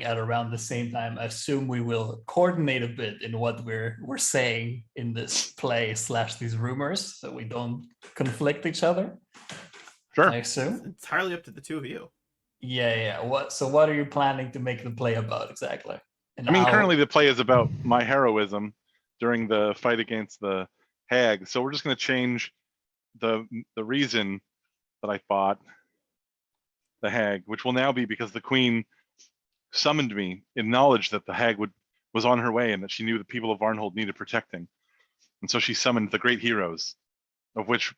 E: at around the same time, I assume we will coordinate a bit in what we're saying in this play / these rumors, so we don't conflict each other.
C: Sure.
E: I assume.
B: It's entirely up to the two of you.
E: Yeah. What are you planning to make the play about exactly? And
C: I mean, currently the play is about my heroism during the fight against the hag. So we're just going to change the reason that I fought the hag, which will now be because the queen summoned me in knowledge that the hag was on her way and that she knew the people of Varnhold needed protecting. And so she summoned the great heroes, of which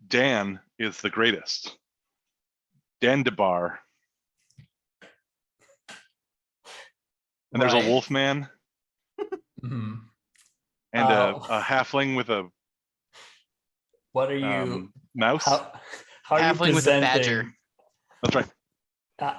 C: Dan is the greatest. Dan DeBar. And there's a
E: Right.
C: wolf man
E: Mhm.
C: and
E: Oh.
C: a halfling with a
E: What are you?
C: mouse.
E: How are you
A: Halfling with a badger.
E: presenting?
C: That's right.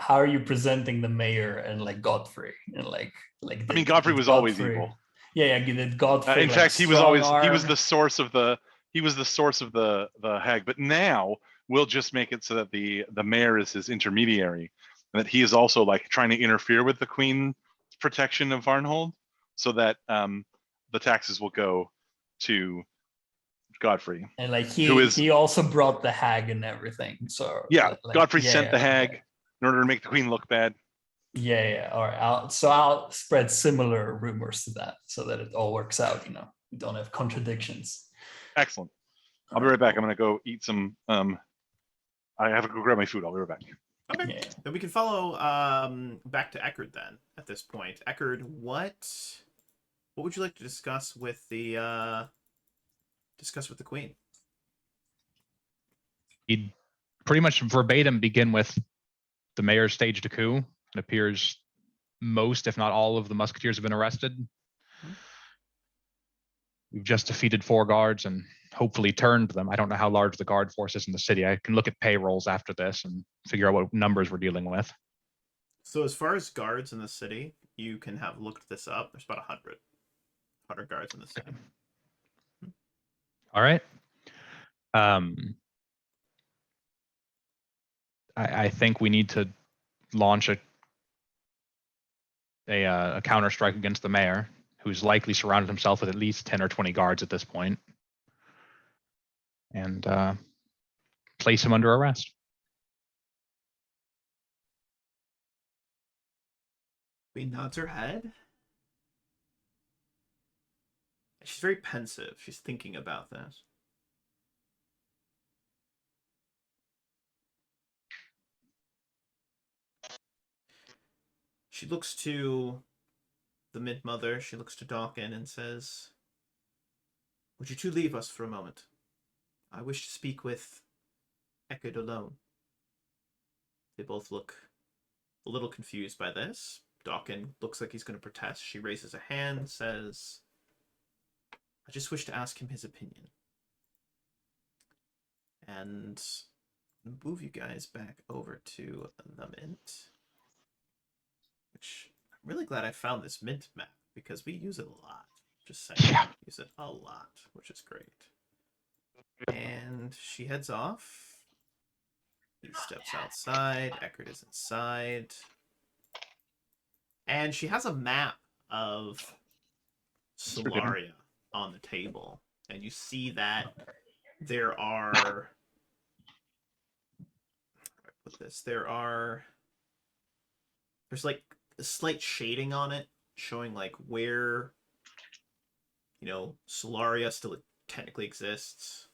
E: How are you presenting the mayor and like Godfrey and like?
C: I mean, Godfrey was always evil.
E: Yeah, did Godfrey?
C: In
E: like,
C: fact, he was
E: strong-arm?
C: the source of the hag. But now we'll just make it so that the mayor is his intermediary, and that he is also like trying to interfere with the queen's protection of Varnhold, so that the taxes will go to Godfrey.
E: And like
C: who is-
E: he also brought the hag and everything. So
C: Yeah,
E: like,
C: Godfrey sent the hag
E: okay.
C: in order to make the queen look bad.
E: Yeah. All right. I'll spread similar rumors to that so that it all works out. You know, we don't have contradictions.
C: Excellent. I'll be right back. I'm gonna go eat some. I have to go grab my food. I'll be right back.
B: Okay.
E: Yeah.
B: Then we can follow back to Eckhard then at this point. Eckhard, what would you like to discuss with the queen?
D: He'd pretty much verbatim begin with the mayor staged a coup. It appears most, if not all, of the musketeers have been arrested. We've just defeated 4 guards and hopefully turned them. I don't know how large the guard force is in the city. I can look at payrolls after this and figure out what numbers we're dealing with.
B: So as far as guards in the city, you can have looked this up. There's about 100 guards in the city.
D: All right. I think we need to launch a counterstrike against the mayor, who's likely surrounded himself with at least 10 or 20 guards at this point, and place him under arrest.
B: Queen nods her head. She's very pensive. She's thinking about this. She looks to the mid-mother. She looks to Dawkin and says, "Would you two leave us for a moment? I wish to speak with Eckhard alone." They both look a little confused by this. Dawkin looks like he's going to protest. She raises a hand, says, "I just wish to ask him his opinion." And move you guys back over to the Mint. Which I'm really glad I found this Mint map, because we use it a lot. Just saying.
D: Yeah.
B: Use it a lot, which is great. And she heads off. He steps outside. Eckhard is inside. And she has a map of Solaria on the table. And you see that there are... How do I put this? There's like a slight shading on it, showing like where, Solaria still technically exists.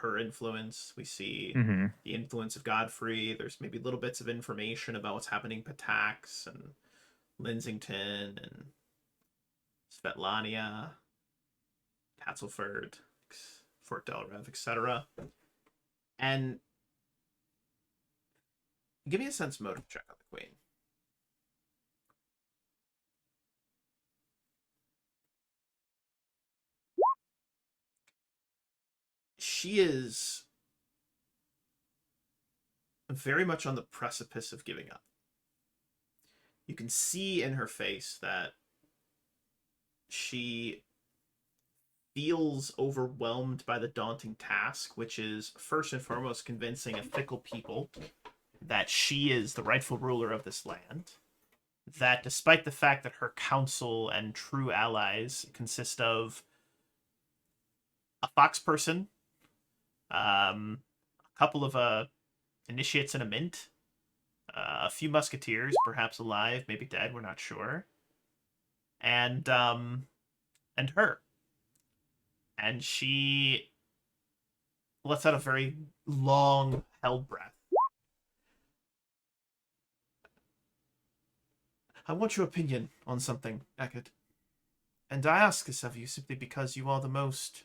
B: Her influence. We see the influence of Godfrey. There's maybe little bits of information about what's happening in Patax and Linsington and Svetlania, Tatzelford, Fort Delrev, etc. And give me a sense motive check on the Queen. She is very much on the precipice of giving up. You can see in her face that she feels overwhelmed by the daunting task, which is first and foremost convincing a fickle people that she is the rightful ruler of this land. That despite the fact that her council and true allies consist of a fox person, a couple of initiates and a mint, a few musketeers, perhaps alive, maybe dead, we're not sure, and her. And she lets out a very long held breath. I want your opinion on something, Eckhard. And I ask this of you simply because you are the most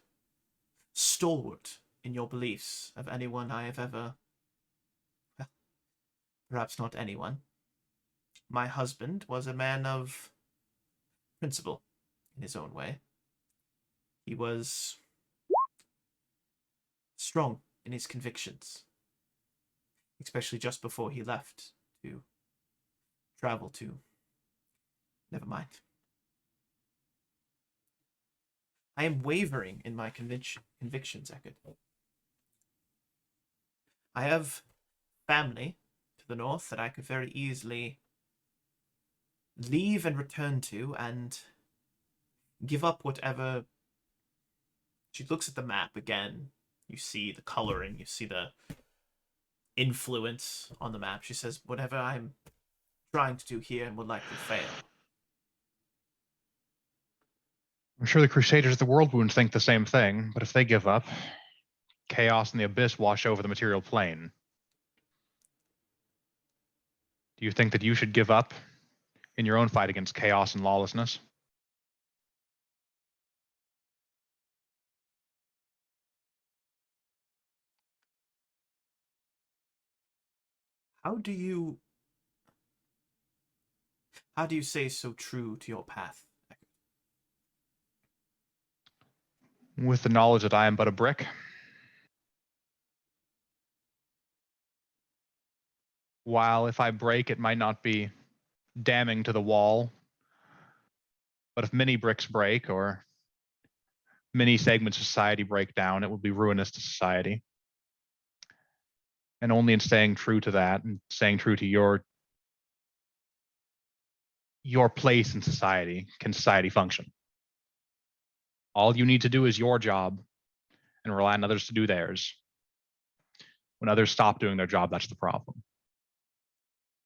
B: stalwart in your beliefs of anyone I have ever... Well, perhaps not anyone. My husband was a man of principle in his own way. He was strong in his convictions, especially just before he left to travel to... Never mind. I am wavering in my convictions, Eckhard. I have family to the north that I could very easily leave and return to and give up whatever... She looks at the map again. You see the coloring, you see the influence on the map. She says, whatever I'm trying to do here and would likely fail.
D: I'm sure the Crusaders of the World Wound think the same thing, but if they give up, chaos and the abyss wash over the material plane. Do you think that you should give up in your own fight against chaos and lawlessness?
B: How do you say so true to your path?
D: With the knowledge that I am but a brick. While if I break, it might not be damning to the wall, but if many bricks break or many segments of society break down, it will be ruinous to society. And only in staying true to that and staying true to your place in society can society function. All you need to do is your job and rely on others to do theirs. When others stop doing their job, that's the problem.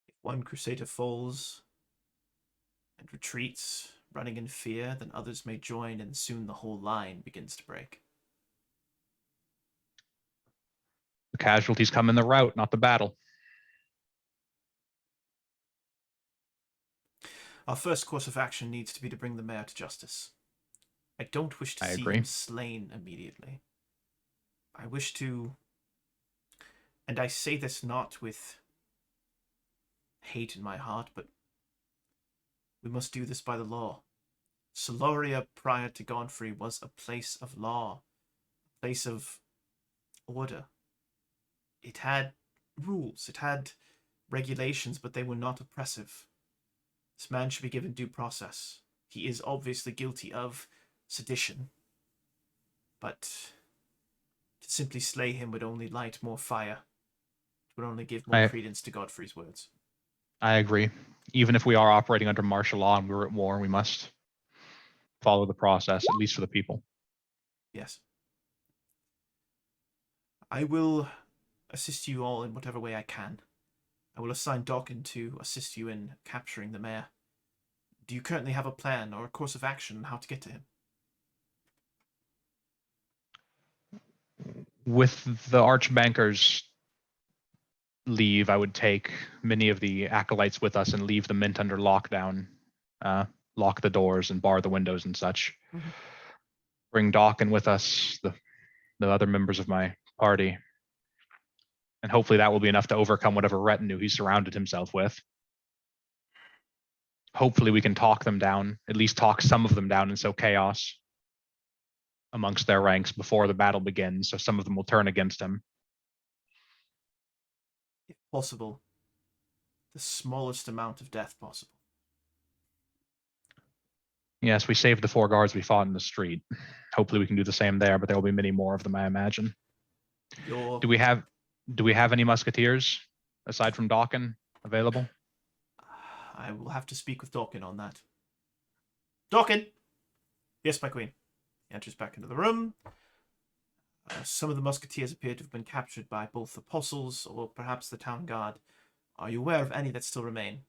B: If one crusader falls and retreats, running in fear, then others may join and soon the whole line begins to break.
D: The casualties come in the rout, not the battle.
B: Our first course of action needs to be to bring the mayor to justice. I don't wish to see
D: agree.
B: him slain immediately. I wish to, and I say this not with hate in my heart, but we must do this by the law. Solaria prior to Godfrey was a place of law, a place of order. It had rules, it had regulations, but they were not oppressive. This man should be given due process. He is obviously guilty of sedition. But to simply slay him would only light more fire. It would only give more credence to Godfrey's words.
D: I agree. Even if we are operating under martial law and we're at war, we must follow the process, at least for the people.
B: Yes. I will assist you all in whatever way I can. I will assign Dawkin to assist you in capturing the mayor. Do you currently have a plan or a course of action on how to get to him?
D: With the archbanker's leave, I would take many of the acolytes with us and leave the mint under lockdown, lock the doors and bar the windows and such.
B: Mhm.
D: Bring Dawkin with us, the other members of my party, and hopefully that will be enough to overcome whatever retinue he surrounded himself with. Hopefully we can talk them down, at least talk some of them down and sow chaos amongst their ranks before the battle begins, so some of them will turn against him.
B: If possible, the smallest amount of death possible.
D: Yes, we saved the 4 guards we fought in the street. Hopefully we can do the same there, but there will be many more of them, I imagine. Do we have any musketeers aside from Dawkin available?
B: I will have to speak with Dawkin on that. Dawkin! Yes, my queen. He enters back into the room. Some of the musketeers appear to have been captured by both apostles or perhaps the town guard. Are you aware of any that still remain?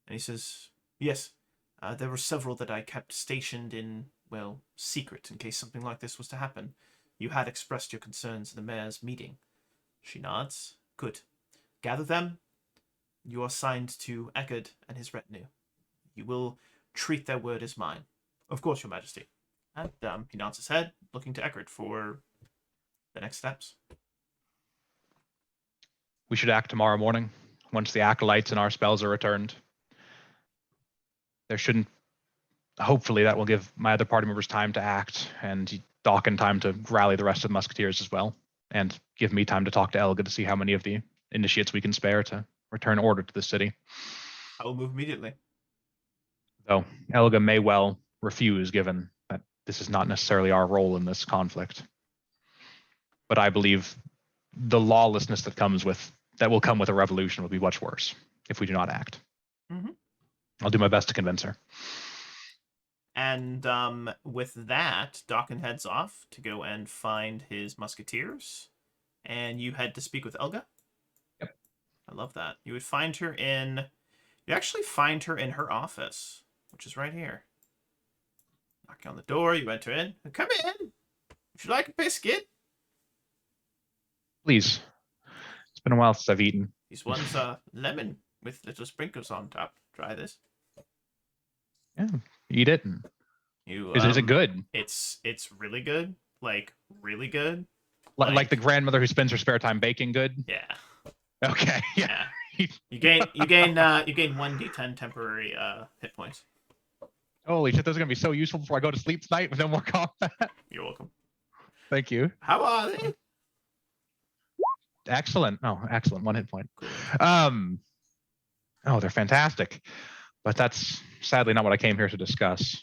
B: And he says, yes. There were several that I kept stationed in, well, secret in case something like this was to happen. You had expressed your concerns in the mayor's meeting. She nods. Good. Gather them. You are assigned to Eckhard and his retinue. You will treat their word as mine. Of course, your majesty. And he nods his head, looking to Eckhard for the next steps.
D: We should act tomorrow morning, once the acolytes and our spells are returned. There shouldn't... Hopefully that will give my other party members time to act, and Dawkin time to rally the rest of the musketeers as well, and give me time to talk to Elga to see how many of the initiates we can spare to return order to the city.
B: I will move immediately.
D: Though Elga may well refuse, given that this is not necessarily our role in this conflict. But I believe the lawlessness that will come with a revolution will be much worse if we do not act.
B: Mm-hmm.
D: I'll do my best to convince her.
B: And with that, Dawkin heads off to go and find his musketeers. And you head to speak with Elga?
D: Yep.
B: I love that. You actually find her in her office, which is right here. Knocking on the door, you enter in. Come in! Would you like a biscuit?
D: Please. It's been a while since I've eaten.
B: These ones are lemon with little sprinkles on top. Try this.
D: Yeah, eat it. Is it good?
B: It's really good. Like, really good.
D: Like the grandmother who spends her spare time baking good?
B: Yeah.
D: Okay.
B: Yeah. You gain 1d10 temporary hit points.
D: Holy shit, those are gonna be so useful before I go to sleep tonight with no more combat.
B: You're welcome.
D: Thank you.
B: How are they?
D: Excellent. Oh, excellent. 1 hit point.
B: Cool.
D: Oh, they're fantastic. But that's sadly not what I came here to discuss.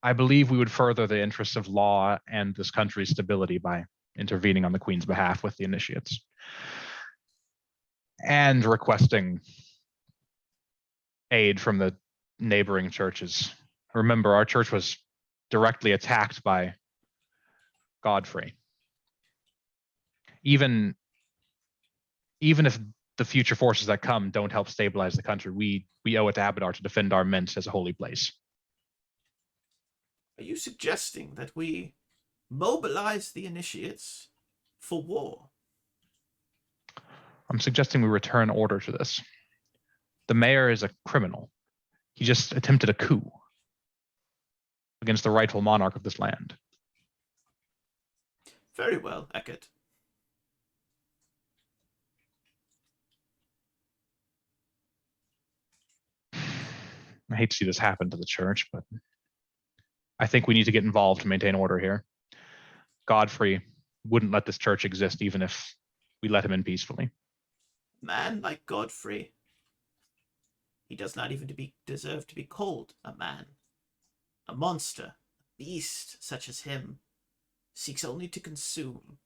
D: I believe we would further the interests of law and this country's stability by intervening on the Queen's behalf with the initiates. And requesting aid from the neighboring churches. Remember, our church was directly attacked by Godfrey. Even if the future forces that come don't help stabilize the country, we owe it to Abadar to defend our mint as a holy place.
B: Are you suggesting that we mobilize the initiates for war?
D: I'm suggesting we return order to this. The mayor is a criminal. He just attempted a coup against the rightful monarch of this land.
B: Very well, Eckhard.
D: I hate to see this happen to the church, but I think we need to get involved to maintain order here. Godfrey wouldn't let this church exist even if we let him in peacefully.
B: Man like Godfrey. He does not even deserve to be called a man. A monster, a beast such as him, seeks only to consume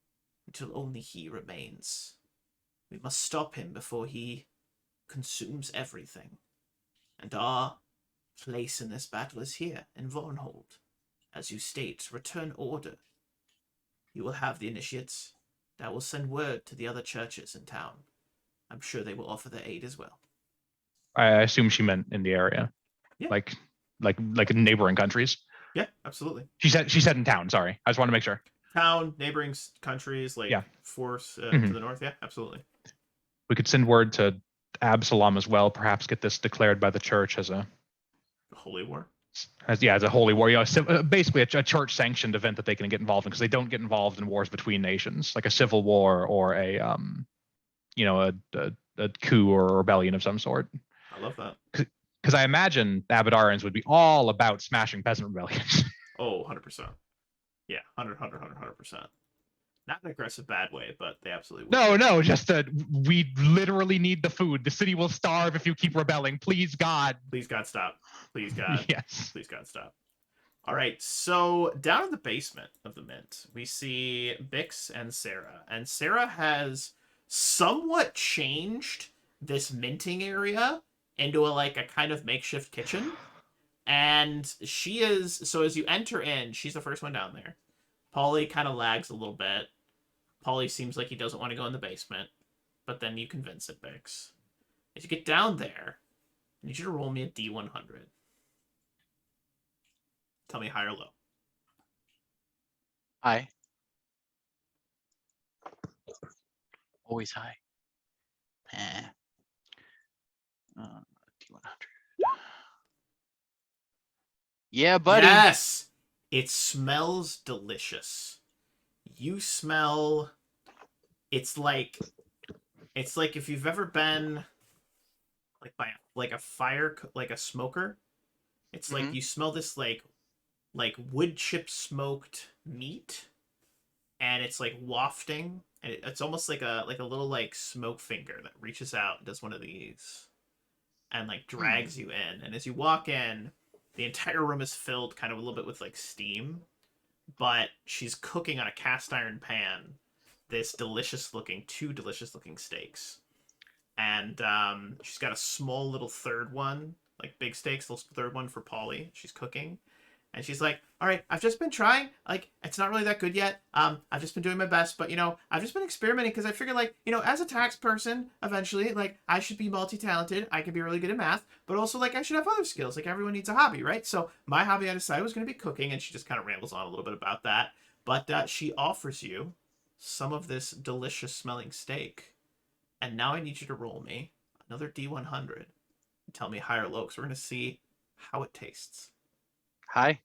B: until only he remains. We must stop him before he consumes everything. And our place in this battle is here, in Vornhold. As you state, return order. You will have the initiates. I will send word to the other churches in town. I'm sure they will offer their aid as well.
D: I assume she meant in the area.
B: Yeah.
D: Like in neighboring countries.
B: Yeah, absolutely.
D: She said in town, sorry. I just want to make sure.
B: Town, neighboring countries, like
D: Yeah.
B: force to
D: Mhm.
B: the north. Yeah, absolutely.
D: We could send word to Absalom as well, perhaps get this declared by the church as a
B: Holy war.
D: as a holy war. Basically a church sanctioned event that they can get involved in, because they don't get involved in wars between nations, like a civil war or a coup or a rebellion of some sort.
B: I love that.
D: Because I imagine Abadarians would be all about smashing peasant rebellions.
B: Oh, 100%. Yeah, 100%. Not in an aggressive bad way, but they absolutely would.
D: No, just that we literally need the food. The city will starve if you keep rebelling. Please, God.
B: Please, God, stop. Please, God.
D: Yes.
B: Please, God, stop. All right, so down in the basement of the Mint, we see Bix and Sarah. And Sarah has somewhat changed this minting area into a kind of makeshift kitchen. And she is, so as you enter in, she's the first one down there. Pauly kind of lags a little bit. Pauly seems like he doesn't want to go in the basement, but then you convince it, Bix. As you get down there, I need you to roll me a D100. Tell me high or low.
A: High. Always high. D100. Yeah, buddy.
B: Yes! It smells delicious. You smell... It's like if you've ever been by a fire, like a smoker. It's like you smell this like wood chip smoked meat, and it's like wafting, and it's almost like a little smoke finger that reaches out and does one of these and drags you in. And as you walk in, the entire room is filled kind of a little bit with steam, but she's cooking on a cast iron pan this two delicious looking steaks. And she's got a small little third one, big steaks, little third one for Pauly. She's cooking. And she's like, all right, I've just been trying. It's not really that good yet. I've just been doing my best. But, I've just been experimenting because I figured, as a tax person, eventually, I should be multi-talented. I can be really good at math. But also, I should have other skills. Everyone needs a hobby, right? So my hobby, I decided, was going to be cooking. And she just kind of rambles on a little bit about that. But she offers you some of this delicious smelling steak. And now I need you to roll me another D100. And tell me high or low, because we're going to see how it tastes.
A: High.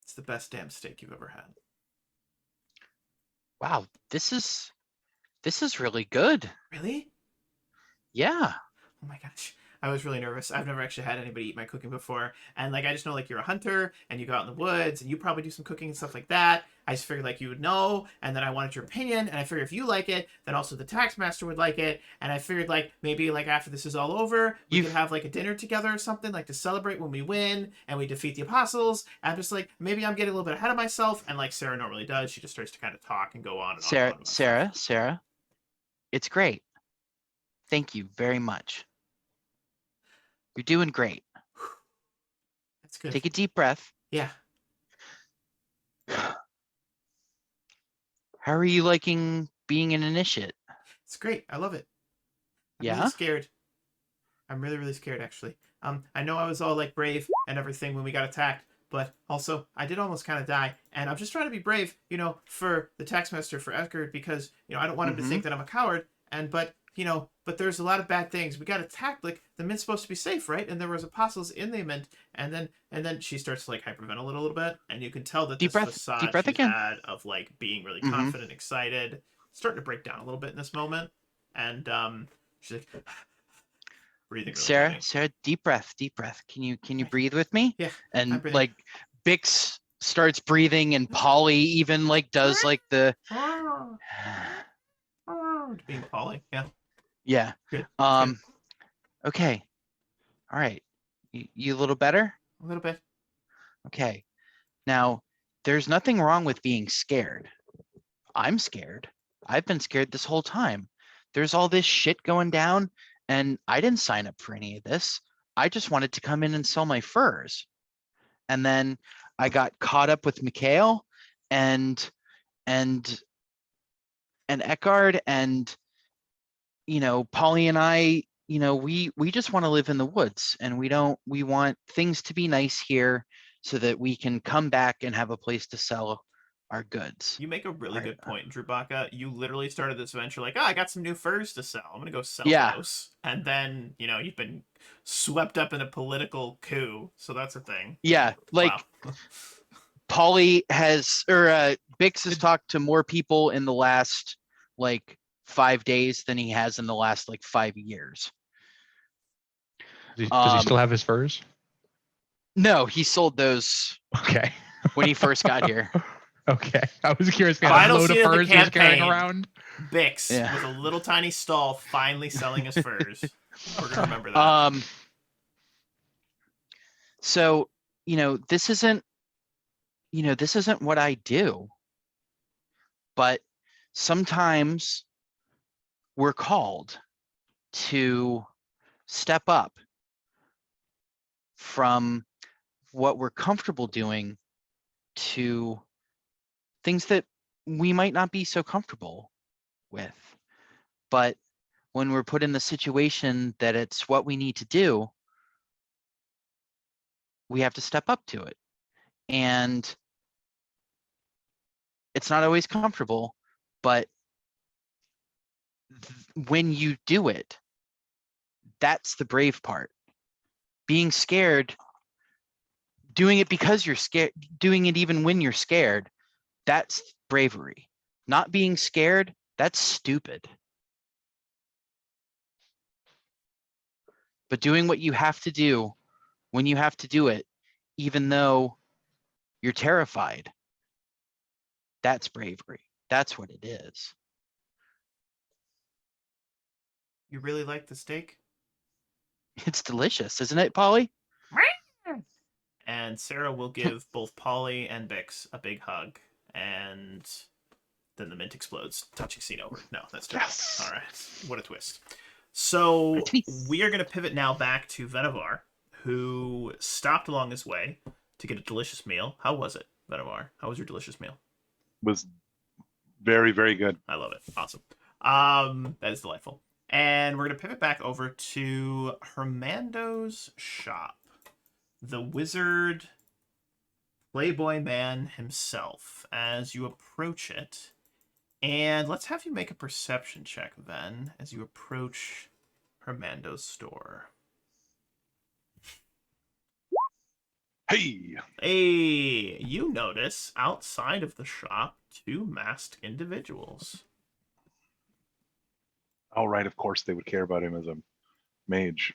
B: It's the best damn steak you've ever had.
A: Wow, this is really good.
B: Really?
A: Yeah.
B: Oh my gosh. I was really nervous. I've never actually had anybody eat my cooking before. And I just know you're a hunter and you go out in the woods and you probably do some cooking and stuff like that. I just figured you would know, and then I wanted your opinion, and I figured if you like it, then also the tax master would like it. And I figured maybe after this is all over, we could have a dinner together or something, to celebrate when we win and we defeat the apostles. And I'm just maybe I'm getting a little bit ahead of myself, and Sarah normally does. She just starts to kind of talk and go on and on. And on
A: Sarah, it's great. Thank you very much. You're doing great.
B: That's good.
A: Take a deep breath.
B: Yeah.
A: How are you liking being an initiate?
B: It's great. I love it. I'm
A: Yeah?
B: really scared. I'm really, really scared, actually. I know I was all brave and everything when we got attacked, but also I did almost kind of die, and I'm just trying to be brave, for the taxmaster, for Eckhard, because I don't want him to think that I'm a coward. But there's a lot of bad things. We got attacked. The Mint's supposed to be safe, right? And there was apostles in the Mint, and then she starts to hyperventilate a little bit, and you can tell that
A: Deep
B: this
A: breath
B: facade she's
A: again.
B: had of being really confident, excited, starting to break down a little bit in this moment, and she's breathing. Really
A: Sarah, deep breath. Can you breathe with me?
B: Yeah.
A: And Bix starts breathing, and Pauly even does the.
B: Being Pauly, yeah.
A: Yeah.
B: Good.
A: Okay. All right. You a little better?
B: A little bit.
A: Okay. Now, there's nothing wrong with being scared. I'm scared. I've been scared this whole time. There's all this shit going down, and I didn't sign up for any of this. I just wanted to come in and sell my furs. And then I got caught up with Mikhael and Eckhard, and Pauly and I, we just want to live in the woods, and we want things to be nice here so that we can come back and have a place to sell our goods.
B: You make a really
A: Right.
B: good point, Drubaka. You literally started this venture like, I got some new furs to sell. I'm gonna go sell
A: Yeah.
B: those. And then, you've been swept up in a political coup, so that's a thing.
A: Yeah, like
B: Wow.
A: Pauly Bix has talked to more people in the last 5 days than he has in the last 5 years.
D: Does he still have his furs?
A: No, he sold those
D: Okay.
A: when he first got here.
D: Okay. I was curious. He had
B: Final
D: a load of
B: scene of the
D: furs he was carrying
B: campaign.
D: around.
B: Bix
A: Yeah.
B: with a little tiny stall finally selling his furs. We're gonna remember that.
A: So, this isn't what I do. But sometimes we're called to step up from what we're comfortable doing to things that we might not be so comfortable with. But when we're put in the situation that it's what we need to do, we have to step up to it. And it's not always comfortable, but when you do it, that's the brave part. Being scared, doing it because you're scared, doing it even when you're scared, that's bravery. Not being scared, that's stupid. But doing what you have to do when you have to do it, even though you're terrified, that's bravery. That's what it is.
B: You really like the steak?
A: It's delicious, isn't it, Pauly?
B: And Sarah will give both Pauly and Bix a big hug, and then the mint explodes. Touching scene over. No, that's terrible.
C: Yes.
B: All right. What a twist. So
A: What a twist.
B: we are going to pivot now back to Venavar, who stopped along his way to get a delicious meal. How was it, Venavar? How was your delicious meal?
C: Was very, very good.
B: I love it. Awesome. That is delightful. And we're going to pivot back over to Hermando's shop. The wizard playboy man himself as you approach it. And let's have you make a perception check then as you approach Hermando's store.
C: Hey,
B: Hey, you notice outside of the shop 2 masked individuals.
C: all right. Of course, they would care about him as a mage.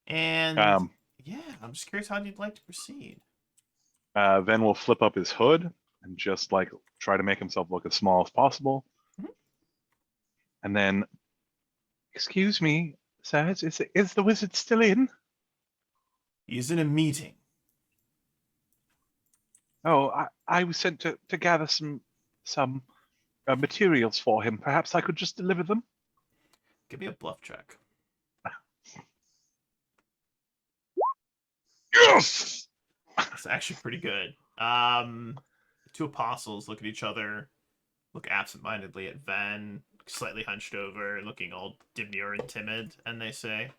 B: And yeah, I'm just curious how you'd like to proceed.
C: Then we'll flip up his hood and just try to make himself look as small as possible.
B: Mhm.
C: And then, excuse me, sir, is the wizard still in?
B: He's in a meeting.
C: Oh, I was sent to gather some materials for him. Perhaps I could just deliver them.
B: Give me a bluff check.
C: Yes.
B: It's actually pretty good. 2 apostles look at each other, look absentmindedly at Ven, slightly hunched over, looking all demure and timid, and they say,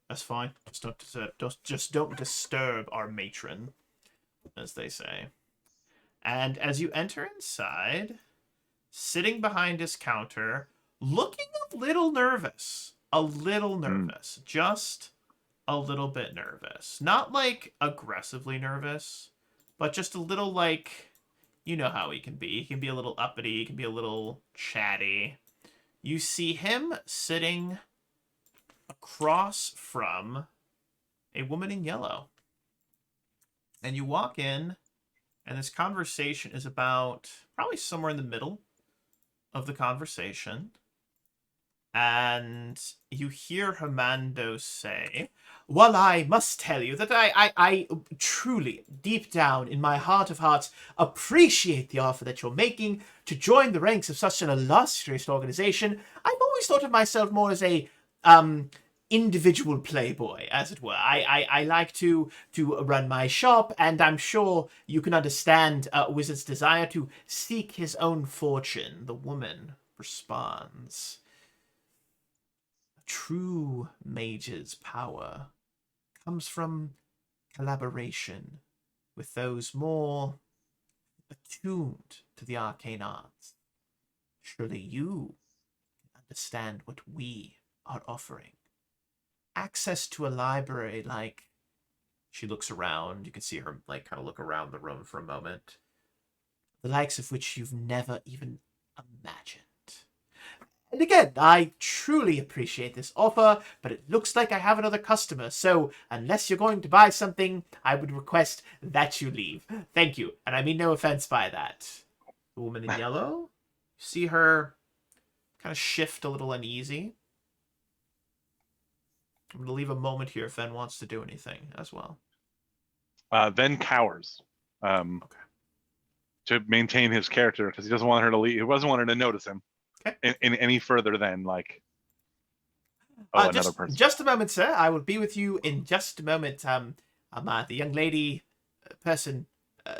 B: "That's fine. Just don't disturb our matron," as they say. And as you enter inside, sitting behind his counter, looking a little nervous, just a little bit nervous. Not aggressively nervous, but just a little you know how he can be. He can be a little uppity, he can be a little chatty. You see him sitting across from a woman in yellow. And you walk in, And this conversation is about probably somewhere in the middle of the conversation. And you hear Hermando say, well, I must tell you that I truly, deep down in my heart of hearts, appreciate the offer that you're making to join the ranks of such an illustrious organization. I've always thought of myself more as a individual playboy, as it were. I like to run my shop, and I'm sure you can understand a wizard's desire to seek his own fortune. The woman responds, a true mage's power comes from collaboration with those more attuned to the arcane arts. Surely you can understand what we are offering. Access to a library like... She looks around. You can see her like kind of look around the room for a moment. The likes of which you've never even imagined. And again, I truly appreciate this offer, but it looks like I have another customer, so unless you're going to buy something, I would request that you leave. Thank you, and I mean no offense by that. The woman in yellow, you see her kind of shift a little uneasy. I'm going to leave a moment here if Ven wants to do anything as well.
C: Ven cowers to maintain his character because he doesn't want her to leave. He doesn't want her to notice him in any further than like another person.
B: Just a moment, sir. I will be with you in just a moment. The young lady person,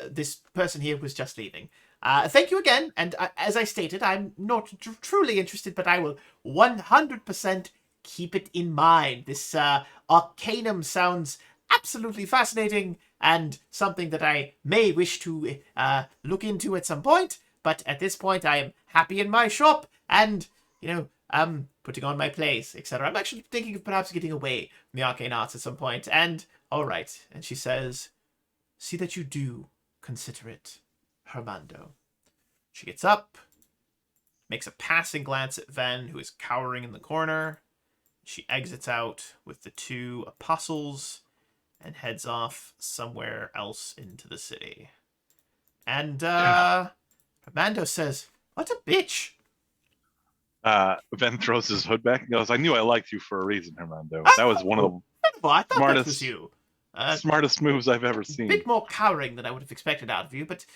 B: this person here was just leaving. Thank you again. And as I stated, I'm not truly interested, but I will 100% keep it in mind. This arcanum sounds absolutely fascinating and something that I may wish to look into at some point. But at this point, I am happy in my shop and, putting on my plays, etc. I'm actually thinking of perhaps getting away from the arcane arts at some point. And, all right. And she says, see that you do consider it, Hermando. She gets up, makes a passing glance at Ven, who is cowering in the corner. She exits out with the two apostles and heads off somewhere else into the city. And Hermando says, what a bitch.
C: Ven throws his hood back and goes, I knew I liked you for a reason, Hermando. That was one of the
B: I thought that was you.
C: Smartest moves I've ever
B: A
C: seen.
B: bit more cowering than I would have expected out of you, but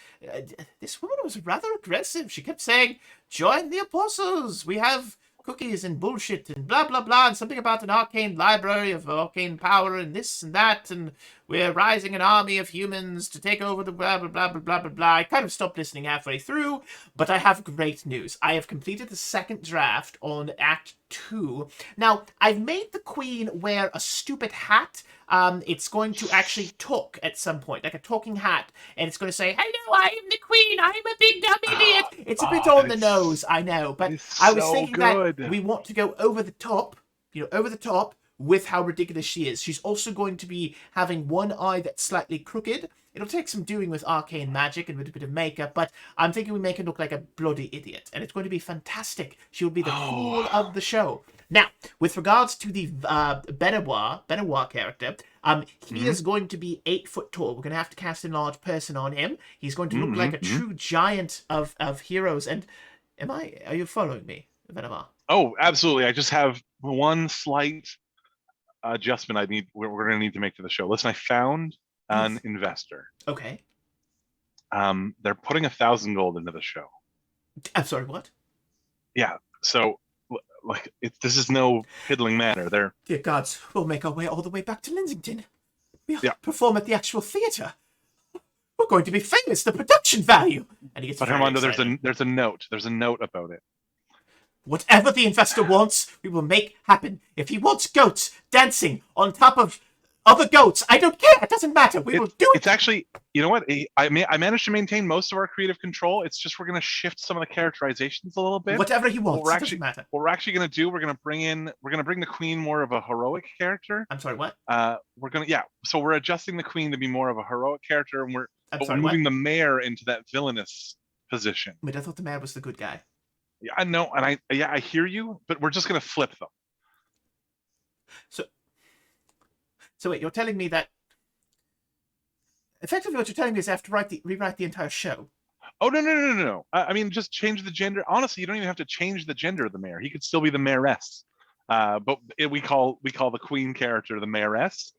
B: this woman was rather aggressive. She kept saying, join the apostles. We have cookies and bullshit and blah, blah, blah, and something about an arcane library of arcane power and this and that, and we're rising an army of humans to take over the blah, blah, blah, blah, blah, blah, blah. I kind of stopped listening halfway through, but I have great news. I have completed the second draft on Act 2. Now, I've made the queen wear a stupid hat. It's going to actually talk at some point, like a talking hat, and it's going to say, hello, I am the queen, I'm a big dumb idiot. It's a bit on the nose, I know, but I was thinking that we want to go over the top, with how ridiculous she is. She's also going to be having one eye that's slightly crooked. It'll take some doing with arcane magic and with a bit of makeup, but I'm thinking we make her look like a bloody idiot, and it's going to be fantastic. She'll be the fool of the show. Now, with regards to the Benoit character, he is going to be 8 foot tall. We're going to have to cast enlarged person on him. He's going to look like a true giant of heroes. And are you following me, Benoit?
C: Oh, absolutely. I just have one slight adjustment we're going to need to make to the show. Listen, I found an investor.
B: Okay.
C: They're putting 1,000 gold into the show.
B: I'm sorry, what?
C: Yeah. So, this is no piddling matter.
B: Dear gods, we'll make our way all the way back to Linsington. We'll perform at the actual theatre. We're going to be famous. The production value. And he gets
C: but Hermando, there's a note. There's a note about it.
B: Whatever the investor wants, we will make happen. If he wants goats dancing on top of other goats, I don't care. It doesn't matter. We will do it.
C: It's actually, you know what? I managed to maintain most of our creative control. It's just we're going to shift some of the characterizations a little bit.
B: Whatever he wants, it doesn't matter.
C: What we're actually going to do, we're going to bring the queen more of a heroic character.
B: I'm sorry, what?
C: So we're adjusting the queen to be more of a heroic character, and we're moving the mayor into that villainous position.
B: Wait, I thought the mayor was the good guy.
C: Yeah, I know, and I hear you, but we're just going to flip them.
B: So wait, you're telling me that Effectively, what you're telling me is I have to rewrite the entire show.
C: Oh no. I mean, just change the gender. Honestly, you don't even have to change the gender of the mayor. He could still be the mayoress. But we call the queen character the mayoress.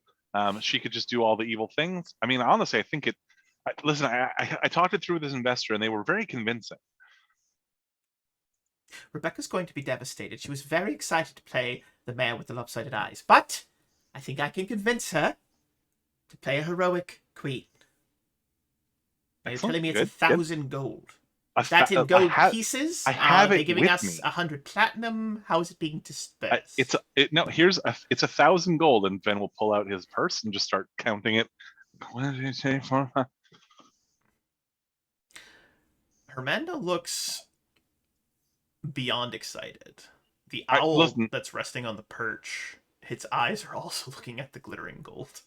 C: She could just do all the evil things. I mean, honestly, I think listen, I talked it through with this investor, and they were very convincing.
B: Rebecca's going to be devastated. She was very excited to play the mayor with the lopsided eyes, but I think I can convince her to play a heroic queen. Are you telling me it's 1,000 gold? Is that in gold pieces?
C: I have
B: Are they
C: it
B: giving
C: with
B: us
C: me.
B: 100 platinum? How is it being dispersed?
C: It's 1,000 gold, and Ben will pull out his purse and just start counting it. What did he say?
B: Hermand looks beyond excited. The owl that's resting on the perch, its eyes are also looking at the glittering gold.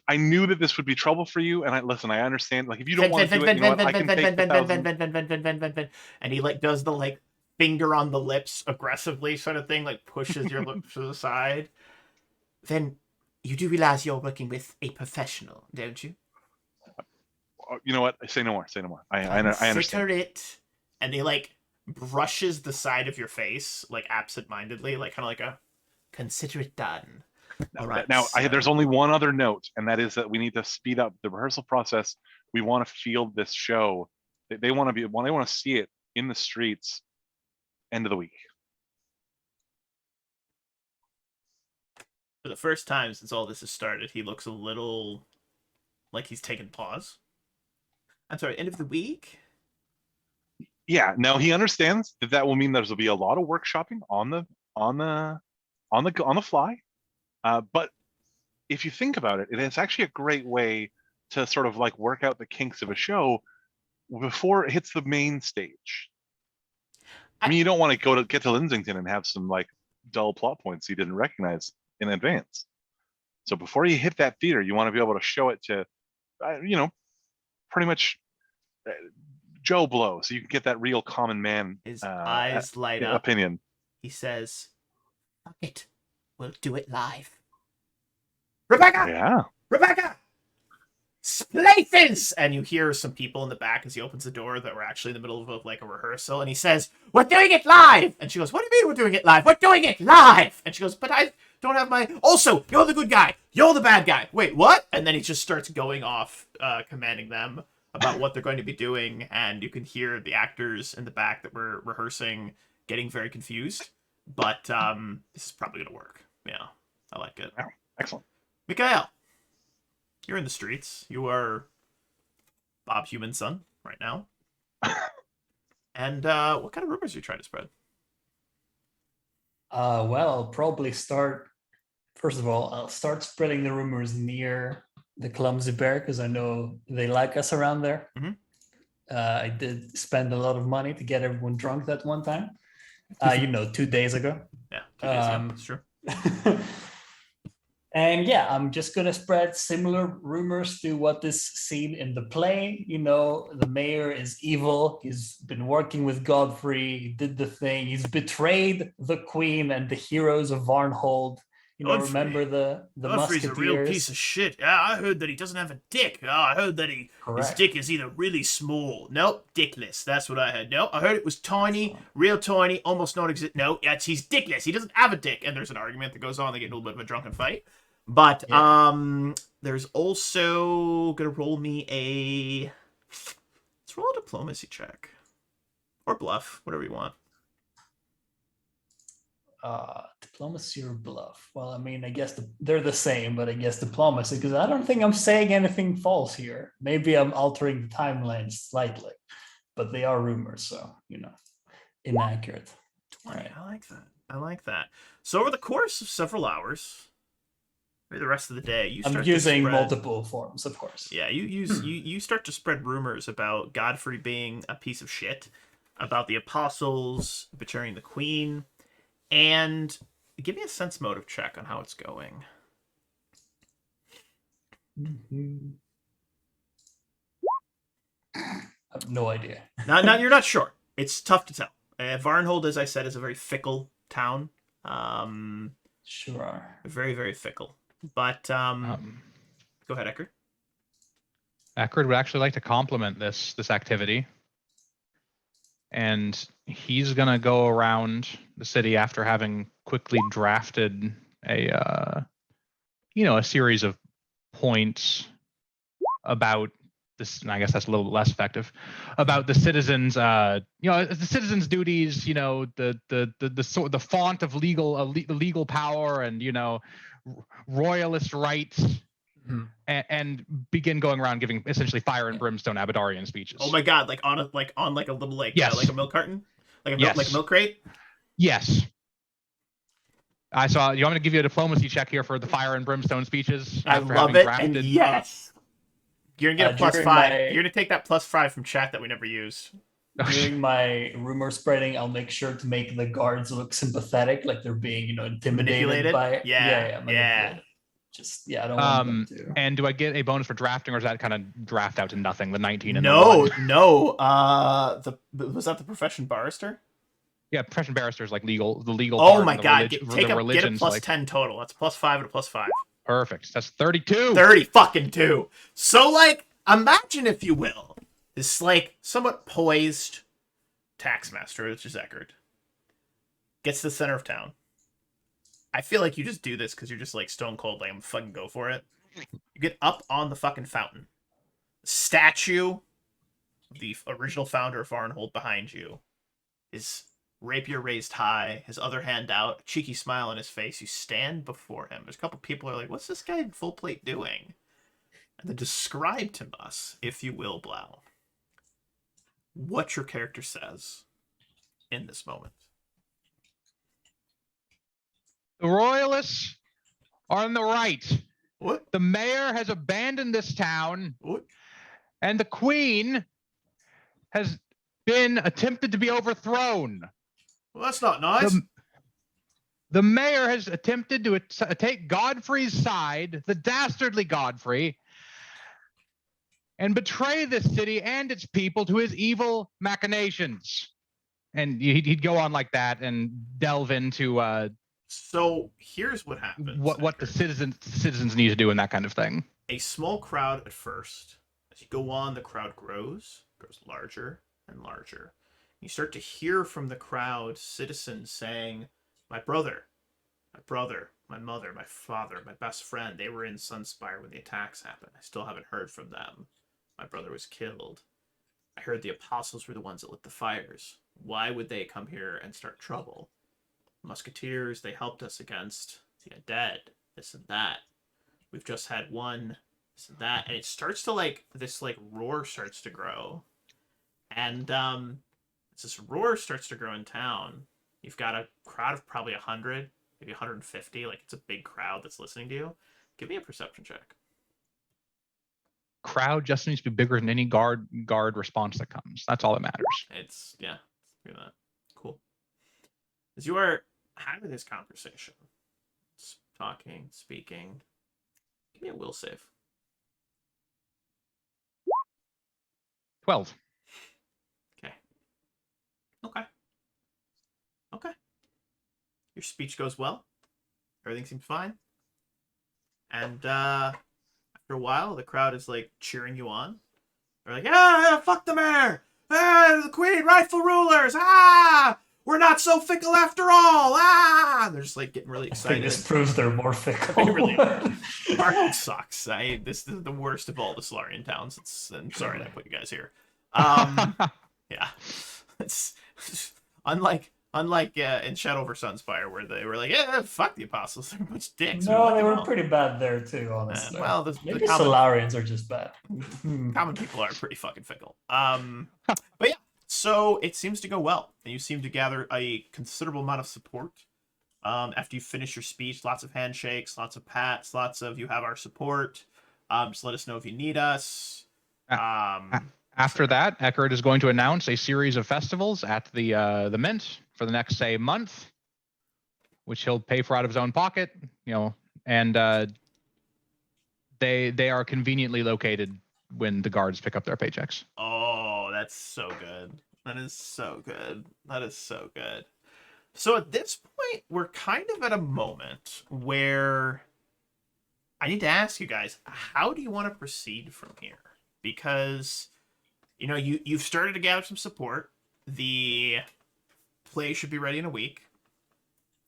C: I knew that this would be trouble for you, and I understand. Like, if you don't want to do it, you know what? I can take the 1,000.
B: And he like does the like finger on the lips aggressively sort of thing, like pushes your lips to the side. Then you do realize you're working with a professional, don't you?
C: You know what? Say no more. Say no more. I understand.
B: Consider it, and he like brushes the side of your face like absent-mindedly, like kind of like a consider it done. All right.
C: Now, there's only one other note, and that is that we need to speed up the rehearsal process. We want to field this show. They want to see it in the streets. End of the week.
B: For the first time since all this has started, he looks a little like he's taken pause. I'm sorry, end of the week?
C: Yeah. Now he understands that will mean there's will be a lot of workshopping on the fly. But if you think about it, it's actually a great way to sort of like work out the kinks of a show before it hits the main stage. I mean, you don't want to get to Linsington and have some like dull plot points you didn't recognize in advance. So before you hit that theater, you want to be able to show it to, pretty much Joe Blow, so you can get that real common man.
B: His eyes light up.
C: Opinion.
B: He says, "Fuck it, we'll do it live." Rebecca!
C: Yeah.
B: Rebecca! Splaces! And you hear some people in the back as he opens the door that were actually in the middle of like a rehearsal, and he says, "We're doing it live!" And she goes, "What do you mean we're doing it live? We're doing it live!" And she goes, "But I don't have my... Also, you're the good guy. You're the bad guy. Wait, what?" And then he just starts going off, commanding them about what they're going to be doing, and you can hear the actors in the back that were rehearsing getting very confused. But this is probably going to work. Yeah, I like it.
C: Wow. Excellent.
B: Mikhael, you're in the streets. You are Bob Human's son right now. And what kind of rumors are you trying to spread?
E: Well, I'll probably start. First of all, I'll start spreading the rumors near the Clumsy Bear because I know they like us around there.
B: Mm-hmm.
E: I did spend a lot of money to get everyone drunk that one time. 2 days ago.
B: Yeah, 2 days ago. That's true.
E: And yeah, I'm just going to spread similar rumors to what is seen in the play. You know, the mayor is evil. He's been working with Godfrey. He did the thing. He's betrayed the queen and the heroes of Varnhold. You know,
B: Godfrey.
E: Remember the
B: Godfrey's
E: Musketeers?
B: A real piece of shit. Yeah, I heard that he doesn't have a dick. Oh, I heard that his dick is either really small. Nope, dickless. That's what I heard. Nope, I heard it was tiny, real tiny, almost non-existent. No, he's dickless. He doesn't have a dick. And there's an argument that goes on. They get in a little bit of a drunken fight. But there's also gonna roll me let's roll a diplomacy check. Or bluff, whatever you want.
E: Diplomacy or bluff? Well, I mean, I guess they're the same, but I guess diplomacy, because I don't think I'm saying anything false here. Maybe I'm altering the timeline slightly, but they are rumors, so, inaccurate.
B: 20, right. I like that. So over the course of several hours, maybe the rest of the day,
E: I'm using multiple forms, of course.
B: Yeah, you start to spread rumors about Godfrey being a piece of shit, about the apostles betraying the queen, and give me a sense motive check on how it's going.
E: Mm-hmm. I have no idea.
B: Now you're not sure. It's tough to tell. Varnhold, as I said, is a very fickle town.
E: Sure.
B: Very, very fickle. But go ahead, Eckhard.
D: Eckhard would actually like to compliment this activity. And he's gonna go around the city after having quickly drafted a series of points about this, and I guess that's a little bit less effective, about the citizens, the citizens' duties, the font of legal power, and royalist rights, and begin going around giving essentially fire and brimstone Abadarian speeches.
B: Oh my god! Like on a little
D: Yes.
B: like a milk carton, like a
D: Yes.
B: like a milk crate.
D: Yes. I saw. You want me to give you a diplomacy check here for the fire and brimstone speeches?
B: I
D: after
B: love
D: having
B: it,
D: drafted?
B: and yes, you're gonna get a +5.
E: during
B: You're gonna take that +5 from chat that we never use.
E: During my rumor spreading, I'll make sure to make the guards look sympathetic, like they're being, intimidated
B: Manipulated?
E: by.
B: Yeah.
E: manipulated. Just I don't want them to.
D: And do I get a bonus for drafting, or is that kind of draft out to nothing? The 19 and
B: No,
D: the 1?
B: no. Was that the profession barrister?
D: Yeah, profession barrister is like the legal.
B: Oh
D: part
B: my
D: and the
B: god!
D: relig-
B: Get a
D: religion's like
B: +10 total. That's a +5 and a +5.
D: perfect. That's 32.
B: 30 fucking 2. So like, imagine if you will, this like somewhat poised taxmaster, which is Eckhard, gets to the center of town. I feel like you just do this because you're just like stone cold, like I'm fucking go for it. You get up on the fucking fountain. Statue of the original founder of Varnhold behind you. His rapier raised high, his other hand out, a cheeky smile on his face. You stand before him. There's a couple people who are like, what's this guy in full plate doing? And then describe to us, if you will, Blau, what your character says in this moment.
D: The royalists are on the right.
B: What?
D: The mayor has abandoned this town,
B: What?
D: and the queen has been attempted to be overthrown.
B: Well, that's not nice.
D: The mayor has attempted to take Godfrey's side, the dastardly Godfrey, and betray this city and its people to his evil machinations. And he'd go on like that and delve into
B: So here's what happens.
D: what the citizens need to do and that kind of thing.
B: A small crowd at first. As you go on, the crowd grows larger and larger. You start to hear from the crowd citizens saying, my brother, my mother, my father, my best friend, they were in Sunspire when the attacks happened. I still haven't heard from them. My brother was killed. I heard the apostles were the ones that lit the fires. Why would they come here and start trouble? Musketeers, they helped us against the undead, this and that. We've just had one, this and that. And it starts to this roar starts to grow. And as this roar starts to grow in town, you've got a crowd of probably 100, maybe 150. Like, it's a big crowd that's listening to you. Give me a perception check.
D: Crowd just needs to be bigger than any guard response that comes. That's all that matters.
B: It's, yeah, look at that. Cool. As you are having this conversation, talking, speaking, give me a will save.
D: 12.
B: Okay. Your speech goes well. Everything seems fine. And after a while, the crowd is like cheering you on. They're like, yeah, fuck the mayor. The queen, rightful rulers. We're not so fickle after all. They're just like getting really
E: I think
B: excited.
E: this proves they're more fickle.
B: They really are. Varnhold sucks. This is the worst of all the Solarian towns. I'm sorry that I put you guys here. Yeah, it's unlike in Shadow over Sunspire, where they were like, yeah, fuck the apostles, they're a bunch of dicks.
E: No, they were pretty bad there too, honestly.
B: Well,
E: maybe
B: the common,
E: Solarians are just bad.
B: common people are pretty fucking fickle. But yeah, so it seems to go well, and you seem to gather a considerable amount of support. After you finish your speech, lots of handshakes, lots of pats, lots of you have our support. Just let us know if you need us.
D: After that, Eckhard is going to announce a series of festivals at the Mint for the next, say, month, which he'll pay for out of his own pocket, and they are conveniently located when the guards pick up their paychecks.
B: Oh, that's so good. That is so good. That is so good. So at this point, we're kind of at a moment where I need to ask you guys, how do you want to proceed from here? because you've started to gather some support. The play should be ready in a week.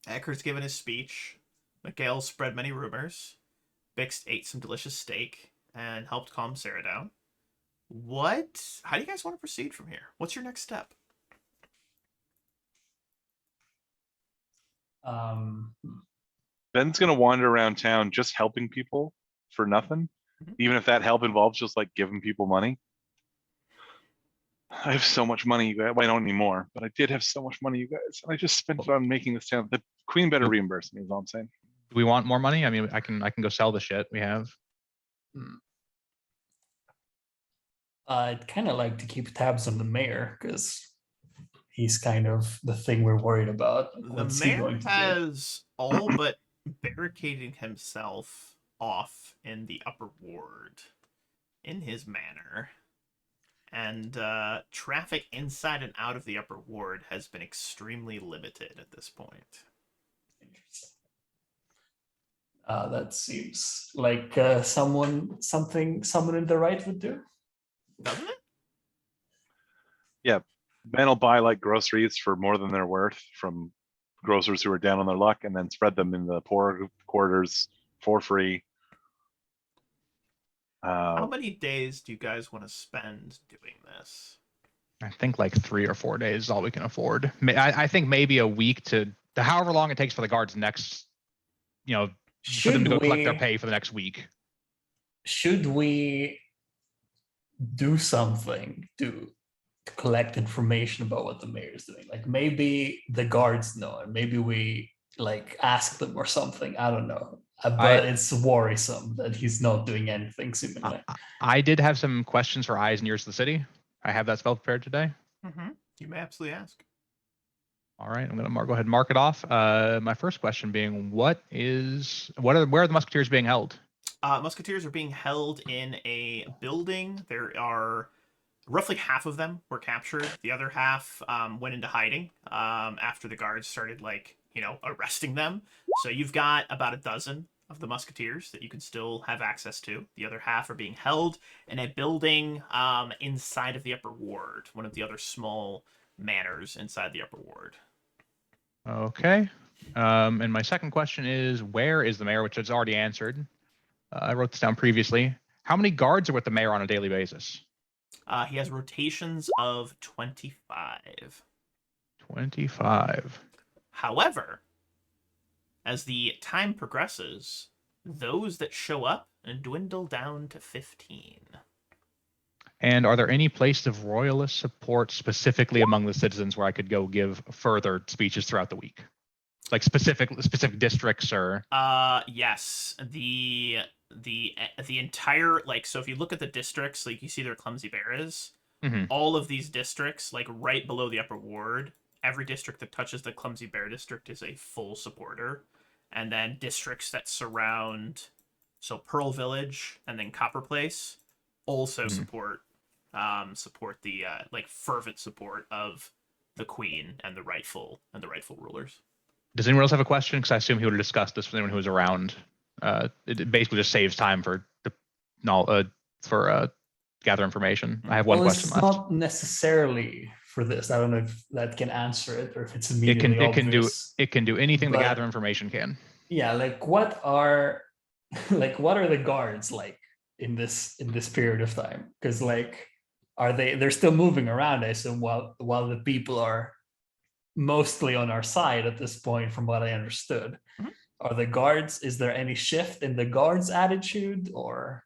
B: Eckhard's given his speech. Mikhael spread many rumors. Bix ate some delicious steak and helped calm Sarah down. How do you guys want to proceed from here? What's your next step?
C: Ben's gonna wander around town just helping people for nothing, even if that help involves just like giving people money. I have so much money, you guys. Well, I don't anymore, but I did have so much money, you guys, and I just spent it on making this town. The queen better reimburse me, is all I'm saying.
D: Do we want more money? I mean, I can go sell the shit we have.
E: I'd kind of like to keep tabs on the mayor because he's kind of the thing we're worried about. What's
B: The
E: he
B: mayor
E: going to do?
B: has all but barricaded himself off in the upper ward in his manor. And traffic inside and out of the upper ward has been extremely limited at this point.
E: Interesting. That seems like someone in the right would do.
B: Doesn't it?
C: Ben will buy like groceries for more than they're worth from grocers who are down on their luck, and then spread them in the poor quarters for free.
B: How many days do you guys want to spend doing this?
D: I think like 3 or 4 days is all we can afford. I think maybe a week to however long it takes for the guards next, for them to go collect their pay for the next week.
E: Should we do something to collect information about what the mayor is doing? Like maybe the guards know, and maybe we like ask them or something. I don't know. But it's worrisome that he's not doing anything seemingly.
D: I did have some questions for Eyes and Ears of the City. I have that spell prepared today.
B: You may absolutely ask.
D: All right, I'm gonna go ahead and mark it off. My first question being, where are the musketeers being held?
B: Musketeers are being held in a building. There are roughly half of them were captured. The other half went into hiding after the guards started arresting them. So you've got about a dozen of the musketeers that you can still have access to. The other half are being held in a building inside of the upper ward, one of the other small manors inside the upper ward.
D: Okay. And my second question is, where is the mayor, which is already answered. I wrote this down previously. How many guards are with the mayor on a daily basis?
B: He has rotations of 25.
D: 25.
B: However, as the time progresses, those that show up dwindle down to 15.
D: And are there any places of royalist support specifically among the citizens where I could go give further speeches throughout the week? Like specific districts or?
B: Yes. The entire, so if you look at the districts, you see their Clumsy Bear is, all of these districts, right below the upper ward, every district that touches the Clumsy Bear district is a full supporter. And then districts that surround, so Pearl Village and then Copper Place, also support the fervent support of the Queen and the rightful rulers.
D: Does anyone else have a question? Because I assume he would have discussed this with anyone who was around. It basically just saves time for gather information. I have one question left.
E: It's not necessarily for this. I don't know if that can answer it or if it's immediately obvious.
D: It can do anything the gather information can.
E: Yeah, what are the guards like in this period of time? Because they're still moving around, I assume, while the people are mostly on our side at this point, from what I understood. Are the guards, is there any shift in the guards' attitude or?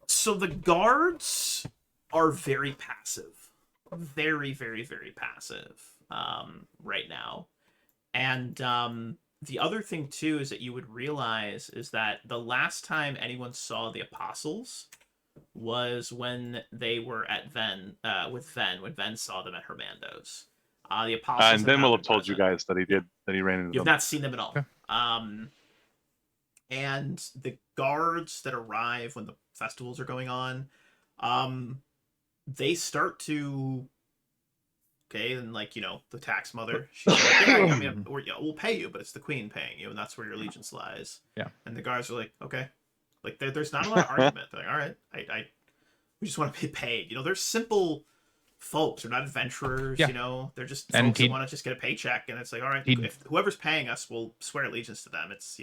B: So the guards are very passive. Very, very, very passive right now. And the other thing, too, is that you would realize is that the last time anyone saw the apostles was when they were at Ven, when Ven saw them at Hermando's. The apostles
C: and then we'll have told
B: present.
C: you guys that he ran into
B: You've
C: them.
B: not seen them at all.
D: Okay.
B: And the guards that arrive when the festivals are going on, they start to, and the tax mother, she's like, yeah, we'll pay you, but it's the Queen paying you, and that's where your allegiance lies.
D: Yeah.
B: And the guards are like, okay. There's not a lot of argument. They're like, all right, we just want to be paid. They're simple folks. They're not adventurers.
D: Yeah.
B: They're just
D: And
B: folks that want to just get a paycheck, and it's like, all right, if whoever's paying us, we'll swear allegiance to them. It's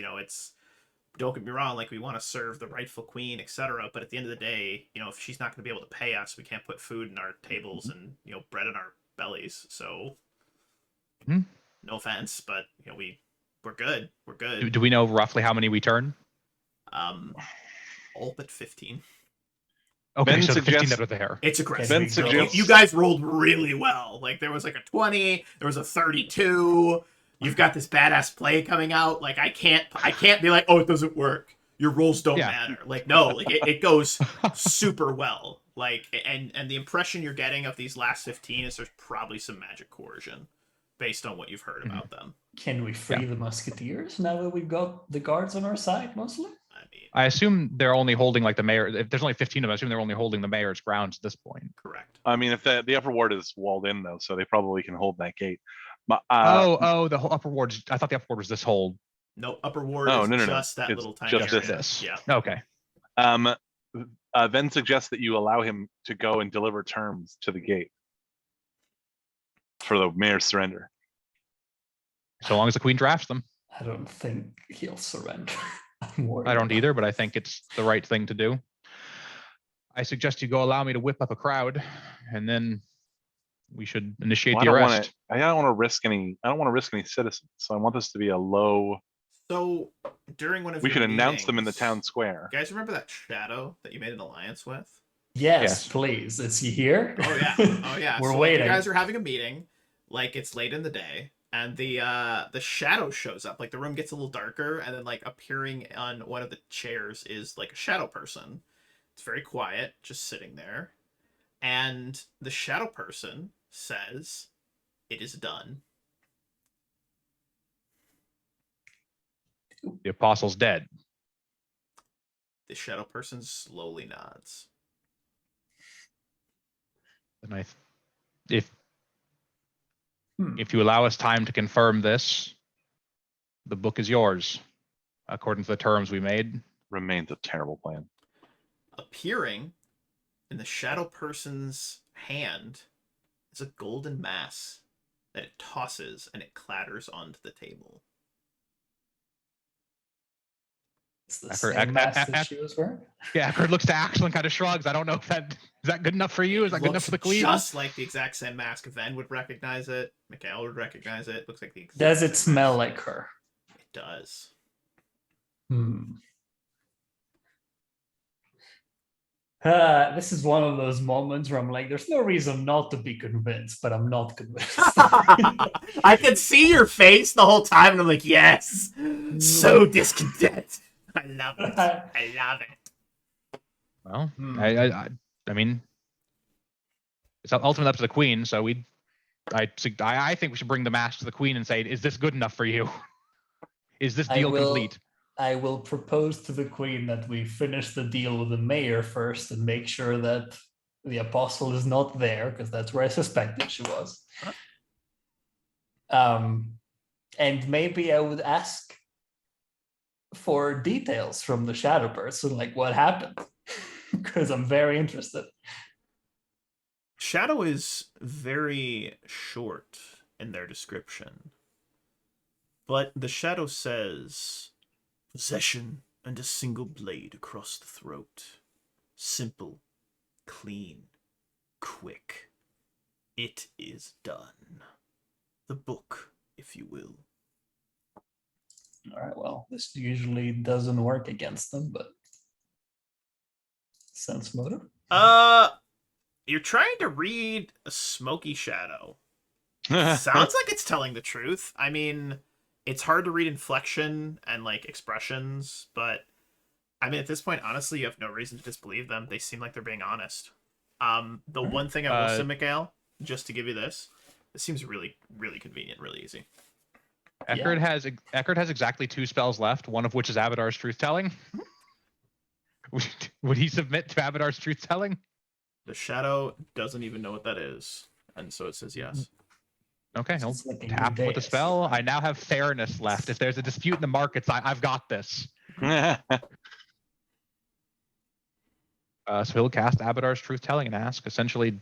B: don't get me wrong, like we want to serve the rightful queen, etc. But at the end of the day, if she's not going to be able to pay us, we can't put food in our tables and bread in our bellies. So, no offense, but we're good. We're good.
D: Do we know roughly how many we turn?
B: All but 15.
D: Okay,
C: Ben
D: so the 15
C: suggests-
D: that are there.
B: It's aggressive.
C: Ben suggests-
B: You guys rolled really well. Like there was like a 20, there was a 32. You've got this badass play coming out. Like I can't be like, oh, it doesn't work. Your rolls don't matter. Like no, like it goes super well. Like and the impression you're getting of these last 15 is there's probably some magic coercion based on what you've heard about them.
E: Can we free the musketeers now that we've got the guards on our side mostly?
D: I assume they're only holding like the mayor. If there's only 15 of them, I assume they're only holding the mayor's grounds at this point.
B: Correct.
C: I mean, if the upper ward is walled in though, so they probably can hold that gate. But
D: The whole upper ward. I thought the upper ward was this whole.
B: No, upper ward
C: Oh,
B: is
C: no.
B: just that
C: It's
B: little tiny
C: just
B: area.
D: this.
B: Yeah.
D: Okay.
C: Then suggests that you allow him to go and deliver terms to the gate for the mayor's surrender.
D: So long as the queen drafts them.
E: I don't think he'll surrender. I'm worried.
D: I don't either, but I think it's the right thing to do. I suggest you go allow me to whip up a crowd, and then we should initiate the arrest.
C: I don't want to risk any. I don't want to risk any citizens. So I want this to be a low.
B: So during one of
C: We
B: your
C: should announce them in the
B: meetings,
C: town square.
B: You guys remember that shadow that you made an alliance with?
E: Yes, please. Is he here?
B: Oh yeah. Oh yeah.
E: We're
B: So,
E: waiting.
B: You guys are having a meeting, like it's late in the day, and the shadow shows up. Like the room gets a little darker, and then like appearing on one of the chairs is like a shadow person. It's very quiet, just sitting there. And the shadow person says, "It is done."
D: The apostle's dead.
B: The shadow person slowly nods.
D: And if you allow us time to confirm this, the book is yours, according to the terms we made.
C: Remains a terrible plan.
B: Appearing in the shadow person's hand is a golden mass that it tosses and it clatters onto the table.
E: It's the
D: Eckhard-
E: same mask
D: Eckhard-
E: that she was wearing.
D: Yeah, Eckhard looks to Axel and kind of shrugs. I don't know if is that good enough for you? Is that good enough
B: Looks
D: for the queen?
B: just like the exact same mask. Ven would recognize it. Mikhael would recognize it. Looks like the exact
E: Does it
B: same
E: smell
B: mask.
E: like her?
B: It does.
E: This is one of those moments where I'm like, there's no reason not to be convinced, but I'm not convinced.
B: I could see your face the whole time, and I'm like, yes, so discontent. I love it. I love it.
D: Well,
E: Hmm.
D: I mean, it's ultimately up to the queen. So I think we should bring the mask to the queen and say, "Is this good enough for you? Is this deal complete?"
E: I will propose to the queen that we finish the deal with the mayor first and make sure that the apostle is not there, because that's where I suspected she was. And maybe I would ask for details from the shadow person, like what happened, because I'm very interested.
B: Shadow is very short in their description, but the shadow says, "Possession and a single blade across the throat. Simple, clean, quick. It is done. The book, if you will."
E: All right, well, this usually doesn't work against them, but sense motive.
B: You're trying to read a smoky shadow. Sounds like it's telling the truth. I mean, it's hard to read inflection and like expressions, but I mean, at this point, honestly, you have no reason to disbelieve them. They seem like they're being honest. The one thing I will say, Mikhael, just to give you this seems really, really convenient, really easy.
D: Eckhard has exactly 2 spells left, one of which is Abadar's truth telling. Would he submit to Abadar's truth telling?
B: The shadow doesn't even know what that is, and so it says yes.
D: Okay, he'll
E: It's like a
D: tap with a
E: Deus.
D: spell. I now have fairness left. If there's a dispute in the markets, I've got this. So he'll cast Abadar's truth telling and ask, essentially,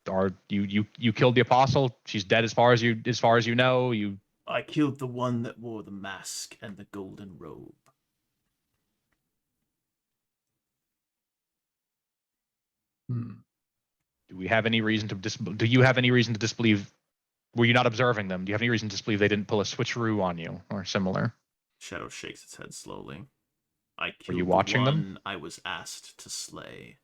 D: are you killed the apostle? She's dead as far as you know. You
B: I killed the one that wore the mask and the golden robe.
D: do we have any reason to do you have any reason to disbelieve? Were you not observing them? Do you have any reason to disbelieve they didn't pull a switcheroo on you or similar?
B: Shadow shakes its head slowly. I killed
D: you watching
B: the
D: them?
B: one I was asked to slay.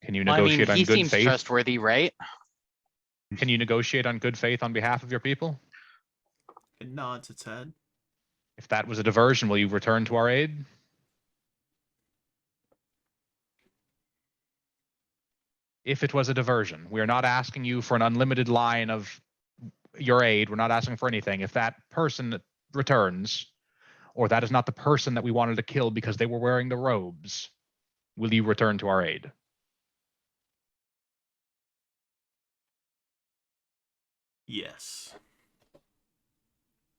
D: Can you
A: Well, I mean,
D: negotiate on
A: he
D: good
A: seems
D: faith?
A: trustworthy, right?
D: Can you negotiate on good faith on behalf of your people?
B: It nods its head.
D: If that was a diversion, will you return to our aid? If it was a diversion, we are not asking you for an unlimited line of your aid. We're not asking for anything. If that person returns, or that is not the person that we wanted to kill because they were wearing the robes, will you return to our aid?
B: Yes.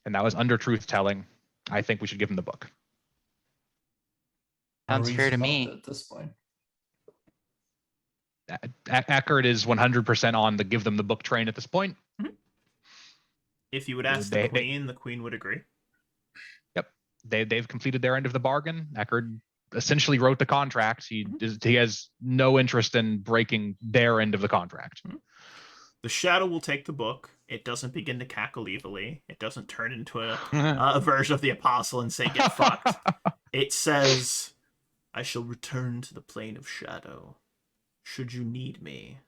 D: And that was under truth telling. I think we should give him the book.
A: Sounds fair to
E: Reason not
A: me.
E: at this point.
D: Eckhard is 100% on the give them the book train at this point.
B: If you would ask the queen would agree.
D: Yep. They've completed their end of the bargain. Eckhard essentially wrote the contract. He has no interest in breaking their end of the contract.
B: The shadow will take the book. It doesn't begin to cackle evilly. It doesn't turn into a version of the apostle and say, get fucked. It says, I shall return to the plane of shadow. Should you need me,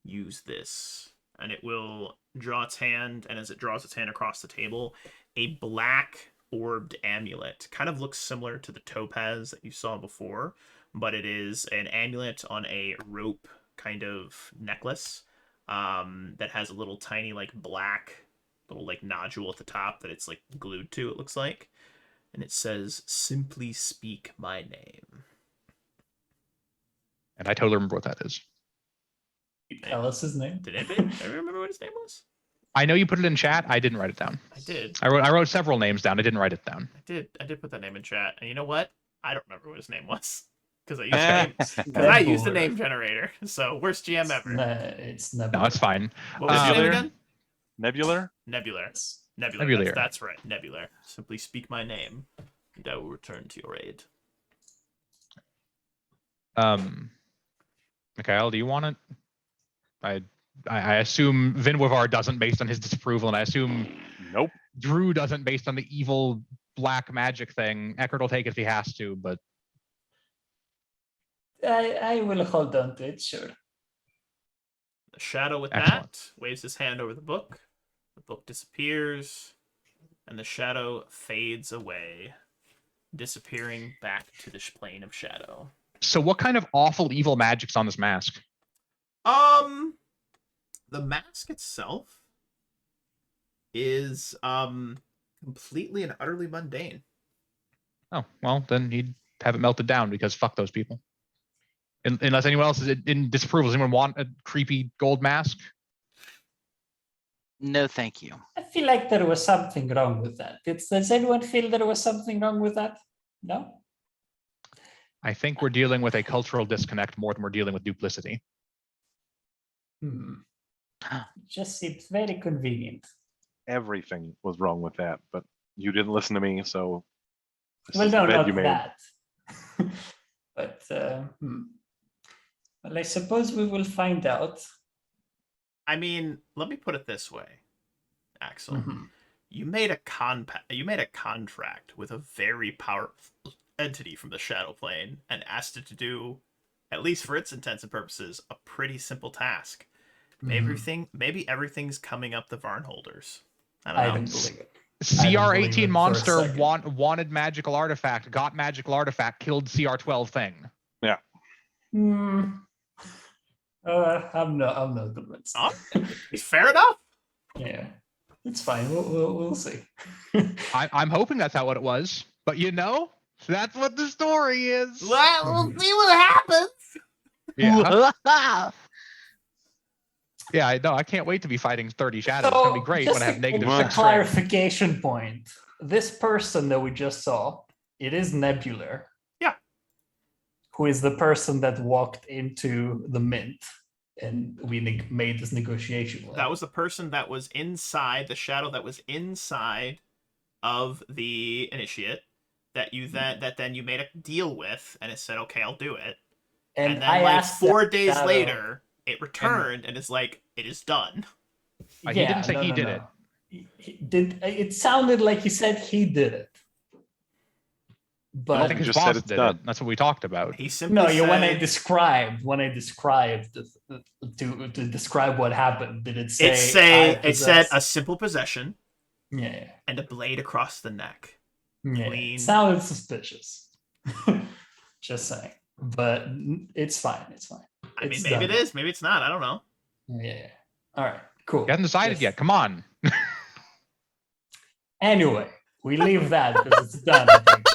B: use this. And it will draw its hand, and as it draws its hand across the table, a black orbed amulet. Kind of looks similar to the topaz that you saw before, but it is an amulet on a rope kind of necklace that has a little tiny like black little like nodule at the top that it's like glued to, it looks like. And it says, simply speak my name.
D: And I totally remember what that is.
E: Tell us his name.
B: Did anybody remember what his name was?
D: I know you put it in chat. I didn't write it down.
B: I did.
D: I wrote several names down. I didn't write it down.
B: I did put that name in chat. And you know what? I don't remember what his name was. Because I used the name generator. So worst GM ever.
E: It's Nebular.
D: No, it's fine.
B: What was his name again?
C: Nebular?
B: Nebular. That's right. Nebular. Simply speak my name, and I will return to your aid.
D: Mikhael, do you want it? I assume Vinwavar doesn't based on his disapproval, and I assume
C: Nope.
D: Drew doesn't based on the evil black magic thing. Eckhard will take it if he has to, but
E: I will hold on to it, sure.
B: The shadow with
D: Excellent.
B: that waves his hand over the book. The book disappears, and the shadow fades away, disappearing back to the plane of shadow.
D: so what kind of awful evil magic's on this mask?
B: The mask itself is completely and utterly mundane.
D: Oh, well, then he'd have it melted down because fuck those people. Unless anyone else is in disapproval. Does anyone want a creepy gold mask?
A: No, thank you.
E: I feel like there was something wrong with that. Does anyone feel there was something wrong with that? No?
D: I think we're dealing with a cultural disconnect more than we're dealing with duplicity.
E: Just seems very convenient.
C: Everything was wrong with that, but you didn't listen to me, so this
E: Well,
C: is
E: no,
C: the bed
E: not
C: you made.
E: that. But, well, I suppose we will find out.
B: I mean, let me put it this way, Axel.
E: Mhm.
B: You made a contract with a very powerful entity from the shadow plane and asked it to do, at least for its intents and purposes, a pretty simple task. Maybe everything's coming up the Varnholders. I
E: I
B: don't
E: don't
B: know.
E: believe it.
D: CR18
E: for a
D: monster
E: second.
D: wanted magical artifact, got magical artifact, killed CR12 thing.
E: I'm not convinced.
B: Oh, fair enough.
E: Yeah, it's fine. We'll see.
D: I'm hoping that's how it was, but you know, that's what the story is.
B: Well, we'll see what happens.
D: Yeah. Yeah, I know. I can't wait to be fighting 30 shadows. It's gonna be great when I have negative
C: just a
D: 6 strength.
E: clarification point. This person that we just saw, it is Nebular.
B: Yeah.
E: Who is the person that walked into the mint and we made this negotiation with.
B: That was the person that was inside, the shadow that was inside of the initiate that then you made a deal with, and it said, okay, I'll do it. And then
E: I
B: like
E: asked
B: 4
E: that
B: days
E: shadow-
B: later, it returned and it's like, it is done.
D: He didn't say he did it.
E: He did. It sounded like he said he did it.
D: I
E: But
D: don't think
C: He
D: his
C: just said
D: boss
C: it's
D: did
C: done.
D: it. That's what we talked about.
B: He simply
E: no,
B: said,
E: when I described to describe what happened, did it say?
B: it said a simple possession
E: yeah.
B: and a blade across the neck.
E: Yeah,
B: Clean.
E: it sounded suspicious. Just saying, but it's fine. It's fine.
B: I mean,
E: It's
B: maybe
E: done.
B: it is, maybe it's not. I don't know.
E: Yeah. All right. Cool.
D: You haven't decided
E: Yes.
D: yet. Come on.
E: Anyway, we leave that because it's done. I think.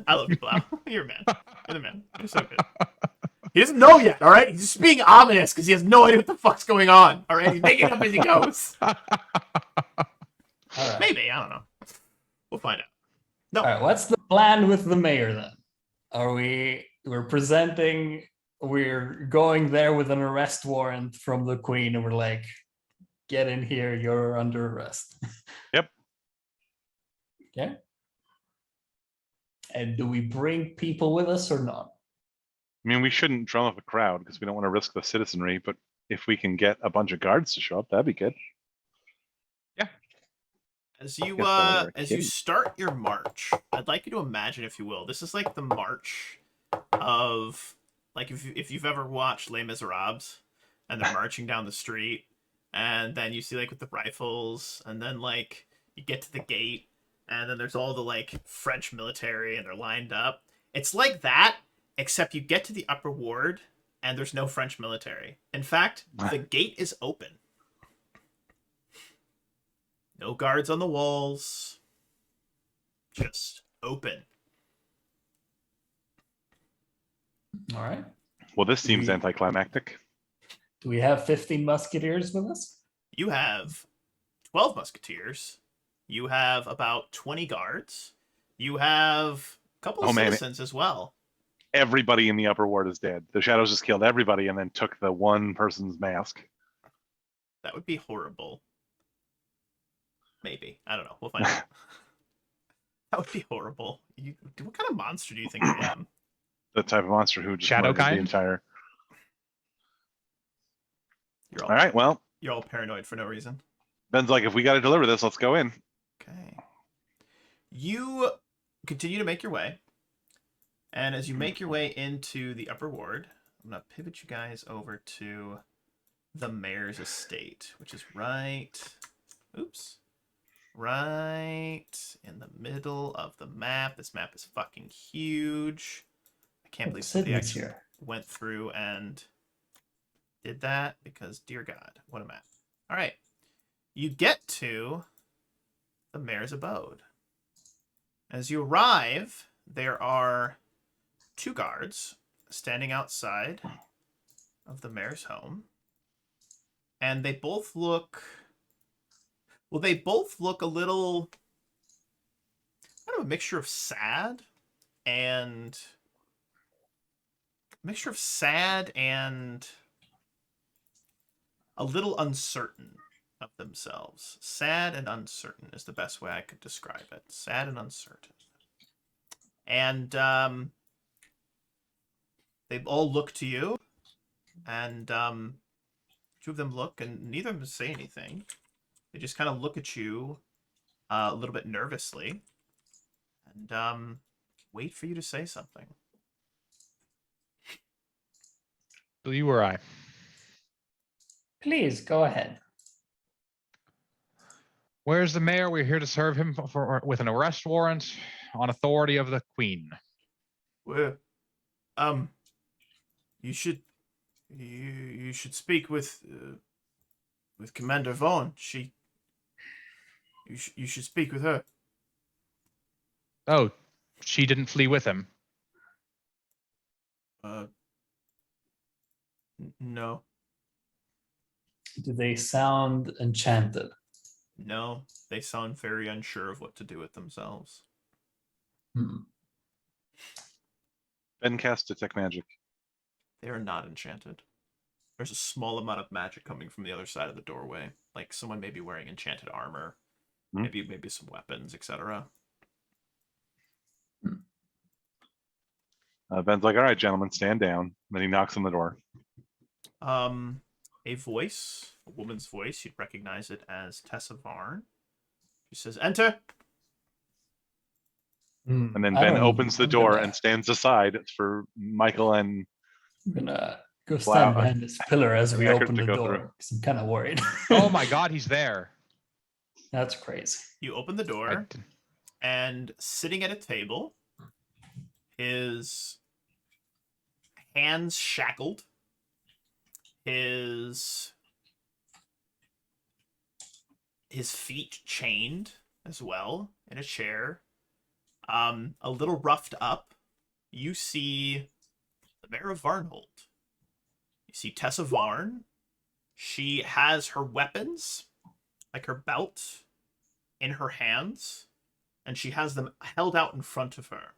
B: I love you, Blau. You're a man. You're the man. You're so good. He doesn't know yet, all right? He's just being ominous because he has no idea what the fuck's going on, all right? He's making it up as he goes.
E: All right.
B: Maybe, I don't know. We'll find out. No,
E: All right. What's the plan with the mayor then? We're going there with an arrest warrant from the queen, and we're like, get in here, you're under arrest.
C: Yep.
E: Okay. And do we bring people with us or not?
C: I mean, we shouldn't drum up a crowd because we don't want to risk the citizenry, but if we can get a bunch of guards to show up, that'd be good.
B: as
C: Yes, I were
B: you
C: kidding.
B: start your march, I'd like you to imagine, if you will, this is like the march of, like, if you've ever watched Les Miserables, and they're marching down the street, and then you see, like, with the rifles, and then, like, you get to the gate, and then there's all the, like, French military, and they're lined up. It's like that, except you get to the upper ward, and there's no French military. In fact, the gate is open. No guards on the walls. Just open.
E: All right.
C: Well, this seems
E: We-
C: anticlimactic.
E: Do we have 15 musketeers with us?
B: You have 12 musketeers. You have about 20 guards. You have a couple of
C: Oh, man.
B: citizens as well.
C: Everybody in the upper ward is dead. The shadows just killed everybody and then took the one person's mask.
B: That would be horrible. Maybe. I don't know. We'll find out. That would be horrible. What kind of monster do you think I am?
C: The type of monster who just
D: Shadow
C: murdered
D: kind?
C: the entire.
B: You're
C: All right, well,
B: You're all paranoid for no reason.
C: Ben's like, if we got to deliver this, let's go in.
B: Okay. You continue to make your way. And as you make your way into the upper ward, I'm going to pivot you guys over to the mayor's estate, which is right in the middle of the map. This map is fucking huge. I can't believe somebody
E: Sydney's
B: actually
E: here.
B: went through and did that because, dear God, what a map. All right. You get to the mayor's abode. As you arrive, there are 2 guards standing outside of the mayor's home. And they both look... Well, they both look a little... kind of a mixture of sad and... a little uncertain of themselves. Sad and uncertain is the best way I could describe it. Sad and uncertain. And they all look to you, and 2 of them look, and neither of them say anything. They just kind of look at you a little bit nervously, and wait for you to say something.
D: So you or I?
E: Please go ahead.
D: Where's the mayor? We're here to serve him with an arrest warrant on authority of the queen.
B: Well, you should speak with Commander Vaughn. You should speak with her.
D: Oh, she didn't flee with him.
B: No.
E: Do they sound enchanted?
B: No, they sound very unsure of what to do with themselves.
E: Hmm.
C: Ben cast detect magic.
B: They are not enchanted. There's a small amount of magic coming from the other side of the doorway. Like someone may be wearing enchanted armor,
C: Hmm.
B: maybe some weapons, etc.
C: Ben's like, all right, gentlemen, stand down. Then he knocks on the door.
B: A voice, a woman's voice, you'd recognize it as Tessa Varn. She says, "Enter."
C: And then
E: I
C: Ben
E: don't-
C: opens the
E: I'm
C: door
E: gonna-
C: and stands aside for Mikhael and
E: I'm gonna go
C: Wow.
E: stand behind this pillar as we
C: Eckhard
E: open
C: to
E: the
C: go
E: door,
C: through.
E: because I'm kind of worried.
D: Oh my God, he's there.
E: That's crazy.
B: You open the
D: I
B: door,
D: d-
B: and sitting at a table, his hands shackled, his feet chained as well in a chair, a little roughed up. You see the Mayor of Varnhold. You see Tessa Varn. She has her weapons, like her belt, in her hands, and she has them held out in front of her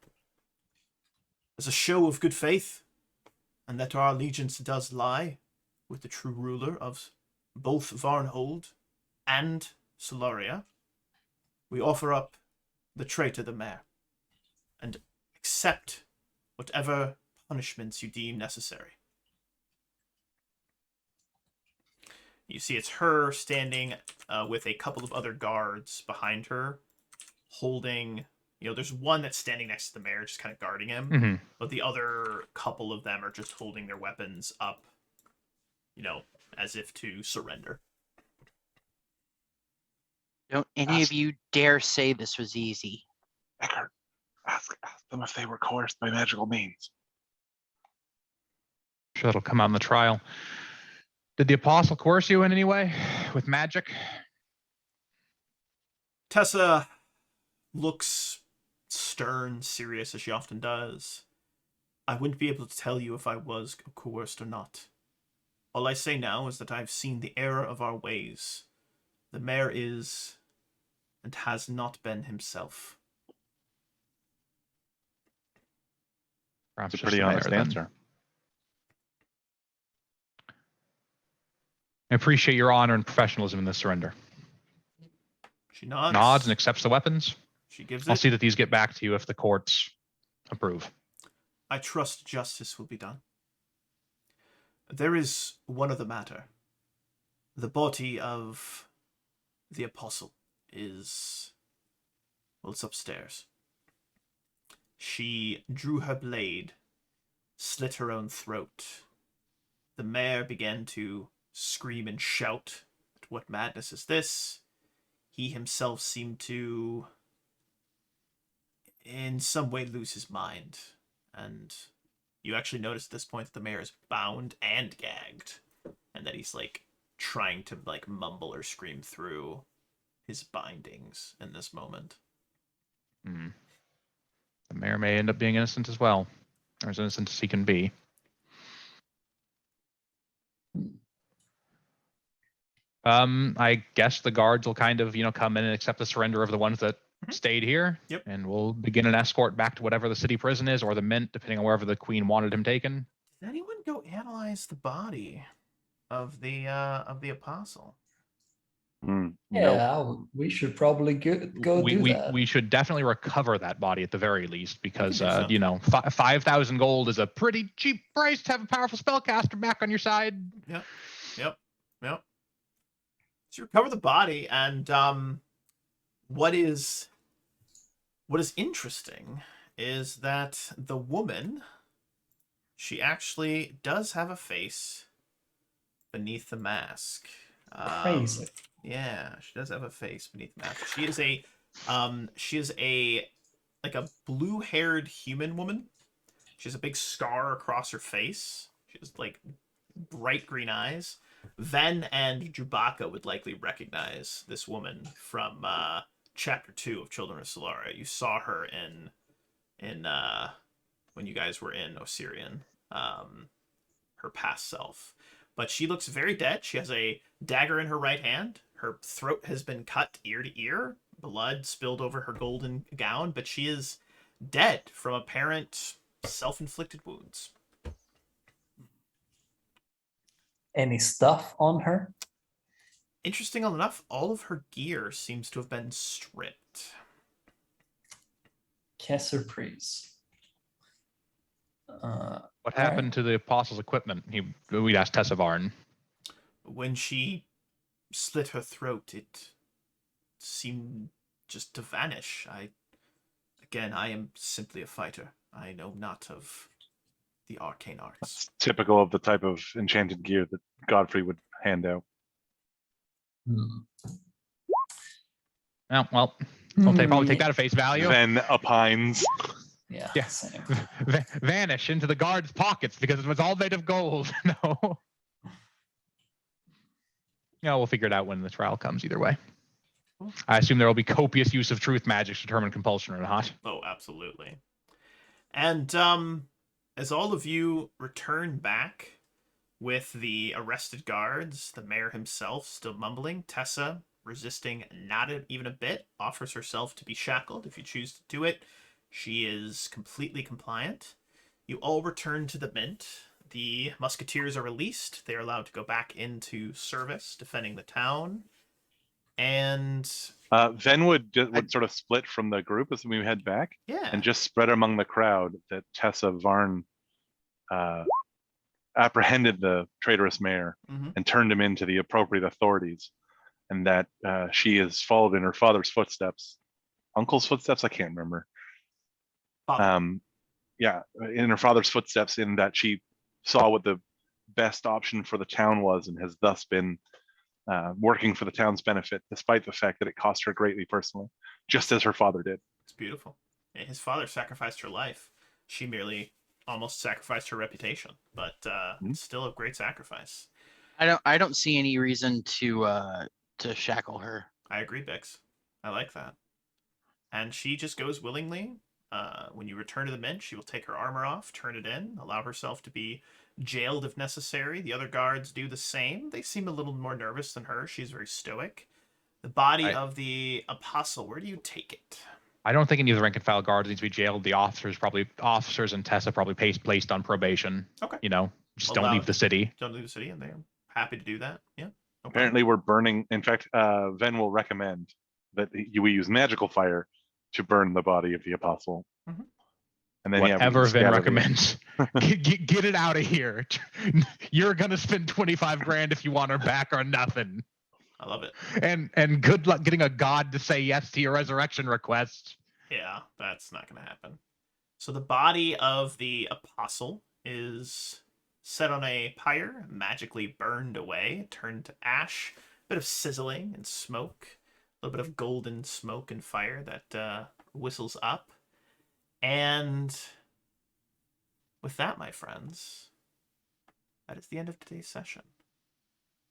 B: as a show of good faith, and that our allegiance does lie with the true ruler of both Varnhold and Solaria. We offer up the traitor, the mayor, and accept whatever punishments you deem necessary. You see it's her standing with a couple of other guards behind her, holding, there's one that's standing next to the mayor, just kind of guarding him,
D: Mhm.
B: but the other couple of them are just holding their weapons up, as if to surrender.
A: Don't any of you dare say this was easy.
C: Eckhard. Ask them if they were coerced by magical means.
D: Sure, that'll come out in the trial. Did the apostle coerce you in any way with magic?
B: Tessa looks stern, serious, as she often does. I wouldn't be able to tell you if I was coerced or not. All I say now is that I've seen the error of our ways. The mayor is, and has not been himself.
D: Perhaps
C: It's a
D: just
C: pretty
D: the mayor,
C: honest
D: then.
C: answer.
D: I appreciate your honor and professionalism in this surrender.
B: She nods.
D: Nods and accepts the weapons.
B: She gives
D: I'll
B: it.
D: see that these get back to you if the courts approve.
B: I trust justice will be done. There is one other matter. The body of the apostle is, well, it's upstairs. She drew her blade, slit her own throat. The mayor began to scream and shout, "What madness is this?" He himself seemed to, in some way, lose his mind. And you actually notice at this point that the mayor is bound and gagged, and that he's trying to mumble or scream through his bindings in this moment.
D: The mayor may end up being innocent as well, or as innocent as he can be. I guess the guards will kind of, come in and accept the surrender of the ones that stayed here.
B: Yep.
D: And we'll begin an escort back to whatever the city prison is, or the mint, depending on wherever the queen wanted him taken.
B: Did anyone go analyze the body of the apostle?
C: No.
E: Yeah, we should probably go do that.
D: We should definitely recover that body at the very least, because
B: I can do so.
D: 5,000 gold is a pretty cheap price to have a powerful spellcaster back on your side.
B: Yep. So you recover the body, and what is interesting is that the woman, she actually does have a face beneath the mask.
E: Crazy.
B: Yeah, she does have a face beneath the mask. She is a blue-haired human woman. She has a big scar across her face. She has bright green eyes. Ven and Chewbacca would likely recognize this woman from Chapter 2 of Children of Solaria. You saw her in when you guys were in Osirian, her past self. but she looks very dead. She has a dagger in her right hand. Her throat has been cut ear to ear, blood spilled over her golden gown, but she is dead from apparent self-inflicted wounds.
E: Any stuff on her?
B: Interesting enough, all of her gear seems to have been stripped.
E: Quelle surprise.
D: What happened to the apostle's equipment? We'd asked Tessa Varn.
B: When she slit her throat, it seemed just to vanish. I am simply a fighter. I know not of the arcane arts.
C: It's typical of the type of enchanted gear that Godfrey would hand out.
D: Oh, well, we'll probably take that at face value.
C: Then opines.
E: Yeah.
D: Same. Vanish into the guard's pockets because it was all made of gold. No. Yeah, we'll figure it out when the trial comes either way. I assume there will be copious use of truth magic to determine compulsion or not.
B: Oh, absolutely. And as all of you return back with the arrested guards, the mayor himself still mumbling, Tessa, resisting not even a bit, offers herself to be shackled if you choose to do it. She is completely compliant. You all return to the Mint. The musketeers are released. They are allowed to go back into service, defending the town. And
C: Ven would sort of split from the group as we head back,
B: yeah,
C: and just spread among the crowd that Tessa Varn apprehended the traitorous mayor and turned him into the appropriate authorities, and that she has followed in her father's footsteps, uncle's footsteps, I can't remember. Yeah, in her father's footsteps, in that she saw what the best option for the town was and has thus been working for the town's benefit, despite the fact that it cost her greatly personally, just as her father did.
B: It's beautiful. His father sacrificed her life. She merely almost sacrificed her reputation, but still a great sacrifice.
A: I don't see any reason to shackle her.
B: I agree, Bix. I like that. And she just goes willingly. When you return to the Mint, she will take her armor off, turn it in, allow herself to be jailed if necessary. The other guards do the same. They seem a little more nervous than her. She's very stoic. The body of the apostle, where do you take it?
D: I don't think any of the rank and file guards need to be jailed. The officers and Tessa probably placed on probation.
B: Okay.
D: Just don't leave the city.
B: Don't leave the city, and they're happy to do that. Yeah. No
C: Apparently we're burning. In fact, Ven will recommend that we use magical fire to burn the body of the apostle. And then
D: whatever Ven recommends. Get it out of here. You're gonna spend 25 grand if you want her back or nothing.
B: I love it.
D: And good luck getting a god to say yes to your resurrection request.
B: Yeah, that's not gonna happen. So the body of the apostle is set on a pyre, magically burned away, turned to ash, a bit of sizzling and smoke, a little bit of golden smoke and fire that whistles up. And with that, my friends, that is the end of today's session.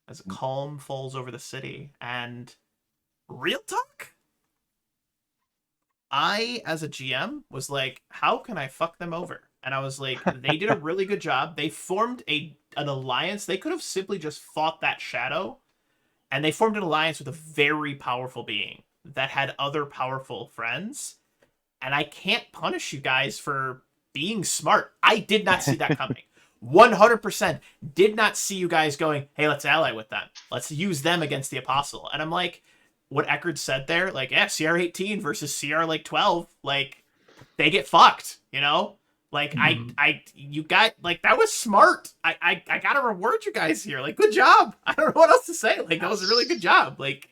B: As a calm falls over the city, and real talk, I, as a GM, was like, how can I fuck them over? And I was like, they did a really good job. They formed an alliance. They could have simply just fought that shadow, and they formed an alliance with a very powerful being that had other powerful friends. And I can't punish you guys for being smart. I did not see that coming. 100% did not see you guys going, hey, let's ally with them. Let's use them against the apostle. And I'm like, what Eckhard said there, like, yeah, CR 18 versus CR like 12, like, they get fucked, Like, you got, like, that was smart. I gotta reward you guys here. Like, good job. I don't know what else to say. Like, that was a really good job. Like,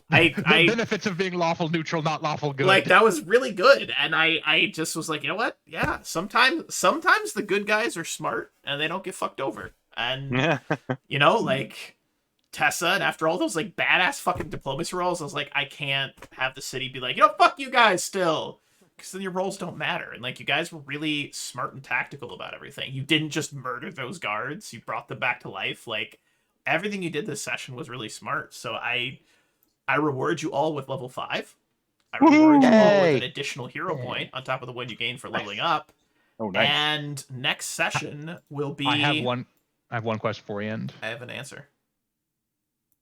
D: the benefits of being lawful neutral, not lawful good.
B: Like, that was really good. And I just was like, you know what? Yeah, sometimes the good guys are smart and they don't get fucked over. And, like, Tessa, and after all those, like, badass fucking diplomacy rolls, I was like, I can't have the city be like, fuck you guys still. Because then your rolls don't matter. And, like, you guys were really smart and tactical about everything. You didn't just murder those guards. You brought them back to life. Like, everything you did this session was really smart. So I reward you all with level 5. I reward you all with an additional hero point on top of the one you gain for leveling up.
C: Oh, nice.
B: And next session will be...
D: I have one. I have one question for you, and
B: I have an answer.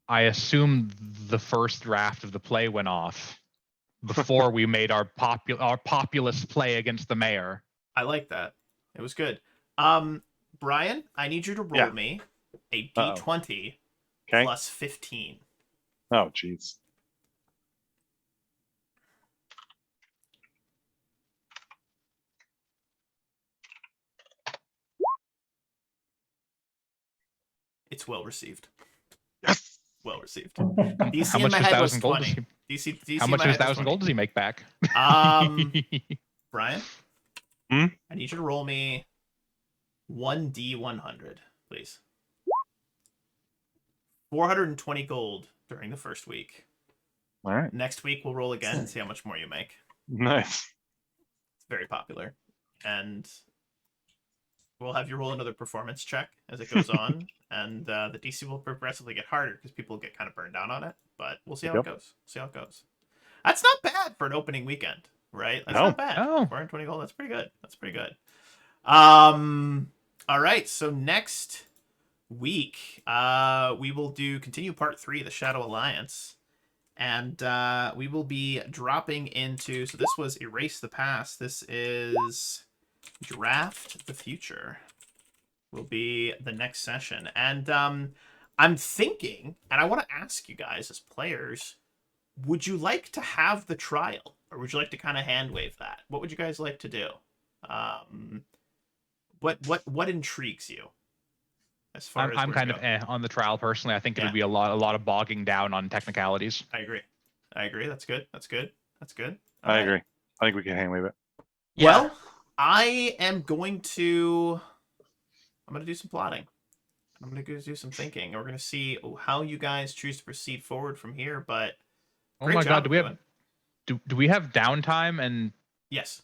D: I assume the first draft of the play went off before we made our populist play against the mayor.
B: I like that. It was good. Brian, I need you to roll
C: Yeah.
B: me a
C: Uh-oh.
B: d20
C: Okay.
B: plus 15.
C: Oh, jeez.
B: It's well received.
C: Yes.
B: Well received.
D: How
B: DC in
D: much
B: my
D: does
B: head was
D: 1,000 gold?
B: 20. DC
D: How
B: in
D: much
B: my
D: does
B: head was
D: 1,000 gold does he make back?
B: 20. Brian,
C: Hmm?
B: I need you to roll me 1d100, please. 420 gold during the first week.
C: All right.
B: Next week we'll roll again and see how much more you make.
C: Nice.
B: It's very popular. And we'll have you roll another performance check as it goes on. And the DC will progressively get harder because people get kind of burned down on it. But we'll see how
C: Yep.
B: it goes. See how it goes. That's not bad for an opening weekend, right? That's
C: No.
B: not bad.
D: No.
B: 420 gold, that's pretty good. That's pretty good. All right, so next week, we will continue part 3, the Shadow Alliance. And we will be dropping into, so this was Erase the Past. This is Draft the Future. Will be the next session. And I'm thinking, and I want to ask you guys as players, would you like to have the trial? Or would you like to kind of hand wave that? What would you guys like to do? What intrigues you? As far as
D: I'm
B: where
D: kind
B: to
D: of
B: go?
D: on the trial personally. I think it
B: Yeah.
D: would be a lot of bogging down on technicalities.
B: I agree. That's good. All
C: I
B: right.
C: agree. I think we can hand wave it.
B: Well, I am going to do some plotting. I'm going to go do some thinking. We're going to see how you guys choose to proceed forward from here. But
D: Oh
B: great
D: my
B: job,
D: god, do we have
B: everyone.
D: do we have downtime
B: Yes,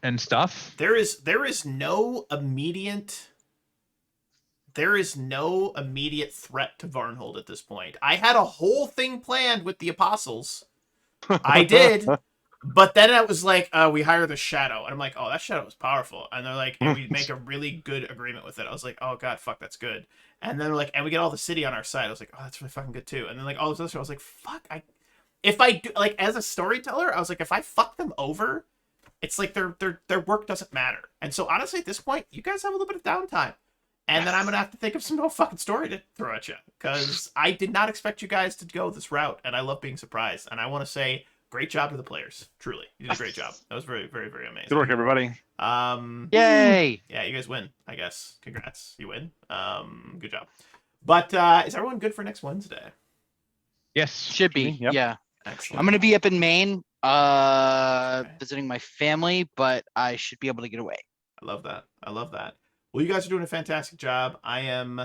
D: and stuff?
B: there is no immediate threat to Varnhold at this point. I had a whole thing planned with the apostles. I did. But then it was like, we hire the Shadow. And I'm like, oh, that Shadow is powerful. And they're like, and we make a really good agreement with it. I was like, oh, God, fuck, that's good. And then they're like, and we get all the city on our side. I was like, oh, that's really fucking good, too. And then, like, all this other stuff, I was like, fuck, if I do, like, as a storyteller, I was like, if I fuck them over, it's like their work doesn't matter. And so, honestly, at this point, you guys have a little bit of downtime. And then I'm going to have to think of some more fucking story to throw at you. Because I did not expect you guys to go this route. And I love being surprised. And I want to say, great job to the players. Truly. You did a great job. That was very, very, very amazing.
C: Good work, everybody.
A: Yay!
B: Yeah, you guys win, I guess. Congrats. You win. Good job. But is everyone good for next Wednesday?
D: Yes.
A: Should be.
C: Yep.
A: Yeah.
B: Excellent.
A: I'm gonna be up in Maine, visiting my family, but I should be able to get away.
B: I love that. Well, you guys are doing a fantastic job. I am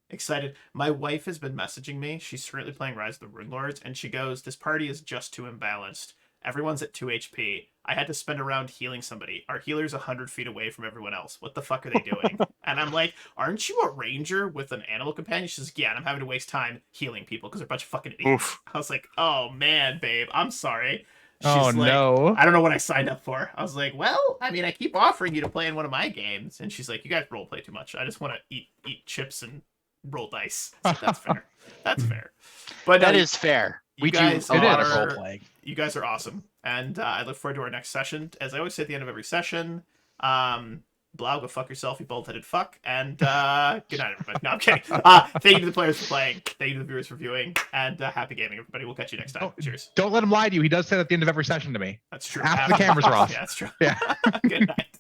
B: excited. My wife has been messaging me. She's currently playing Rise of the Rune Lords, and she goes, this party is just too imbalanced. Everyone's at 2 HP. I had to spend a round healing somebody. Our healer's 100 feet away from everyone else. What the fuck are they doing? And I'm like, aren't you a ranger with an animal companion? She's like, yeah, and I'm having to waste time healing people because they're a bunch of fucking idiots.
C: Oof.
B: I was like, oh man, babe, I'm sorry. She's
D: Oh
B: like,
D: no.
B: I don't know what I signed up for. I was like, well, I mean, I keep offering you to play in one of my games. And she's like, you guys roleplay too much. I just want to eat chips and roll dice. I was like, that's fair. That's fair. But
A: That is fair.
B: you
A: We do
B: guys
A: a lot of
B: are-
A: role playing.
B: you guys are awesome. And I look forward to our next session. As I always say at the end of every session, Blau, go fuck yourself, you bald-headed fuck. And good night, everybody. No, I'm kidding. Thank you to the players for playing. Thank you to the viewers for viewing. And happy gaming, everybody. We'll catch you next time.
D: Oh,
B: Cheers.
D: Don't let him lie to you. He does say that at the end of every session to me.
B: That's true.
D: Half the cameras are off.
B: Yeah, that's true.
D: Yeah.
B: Good night.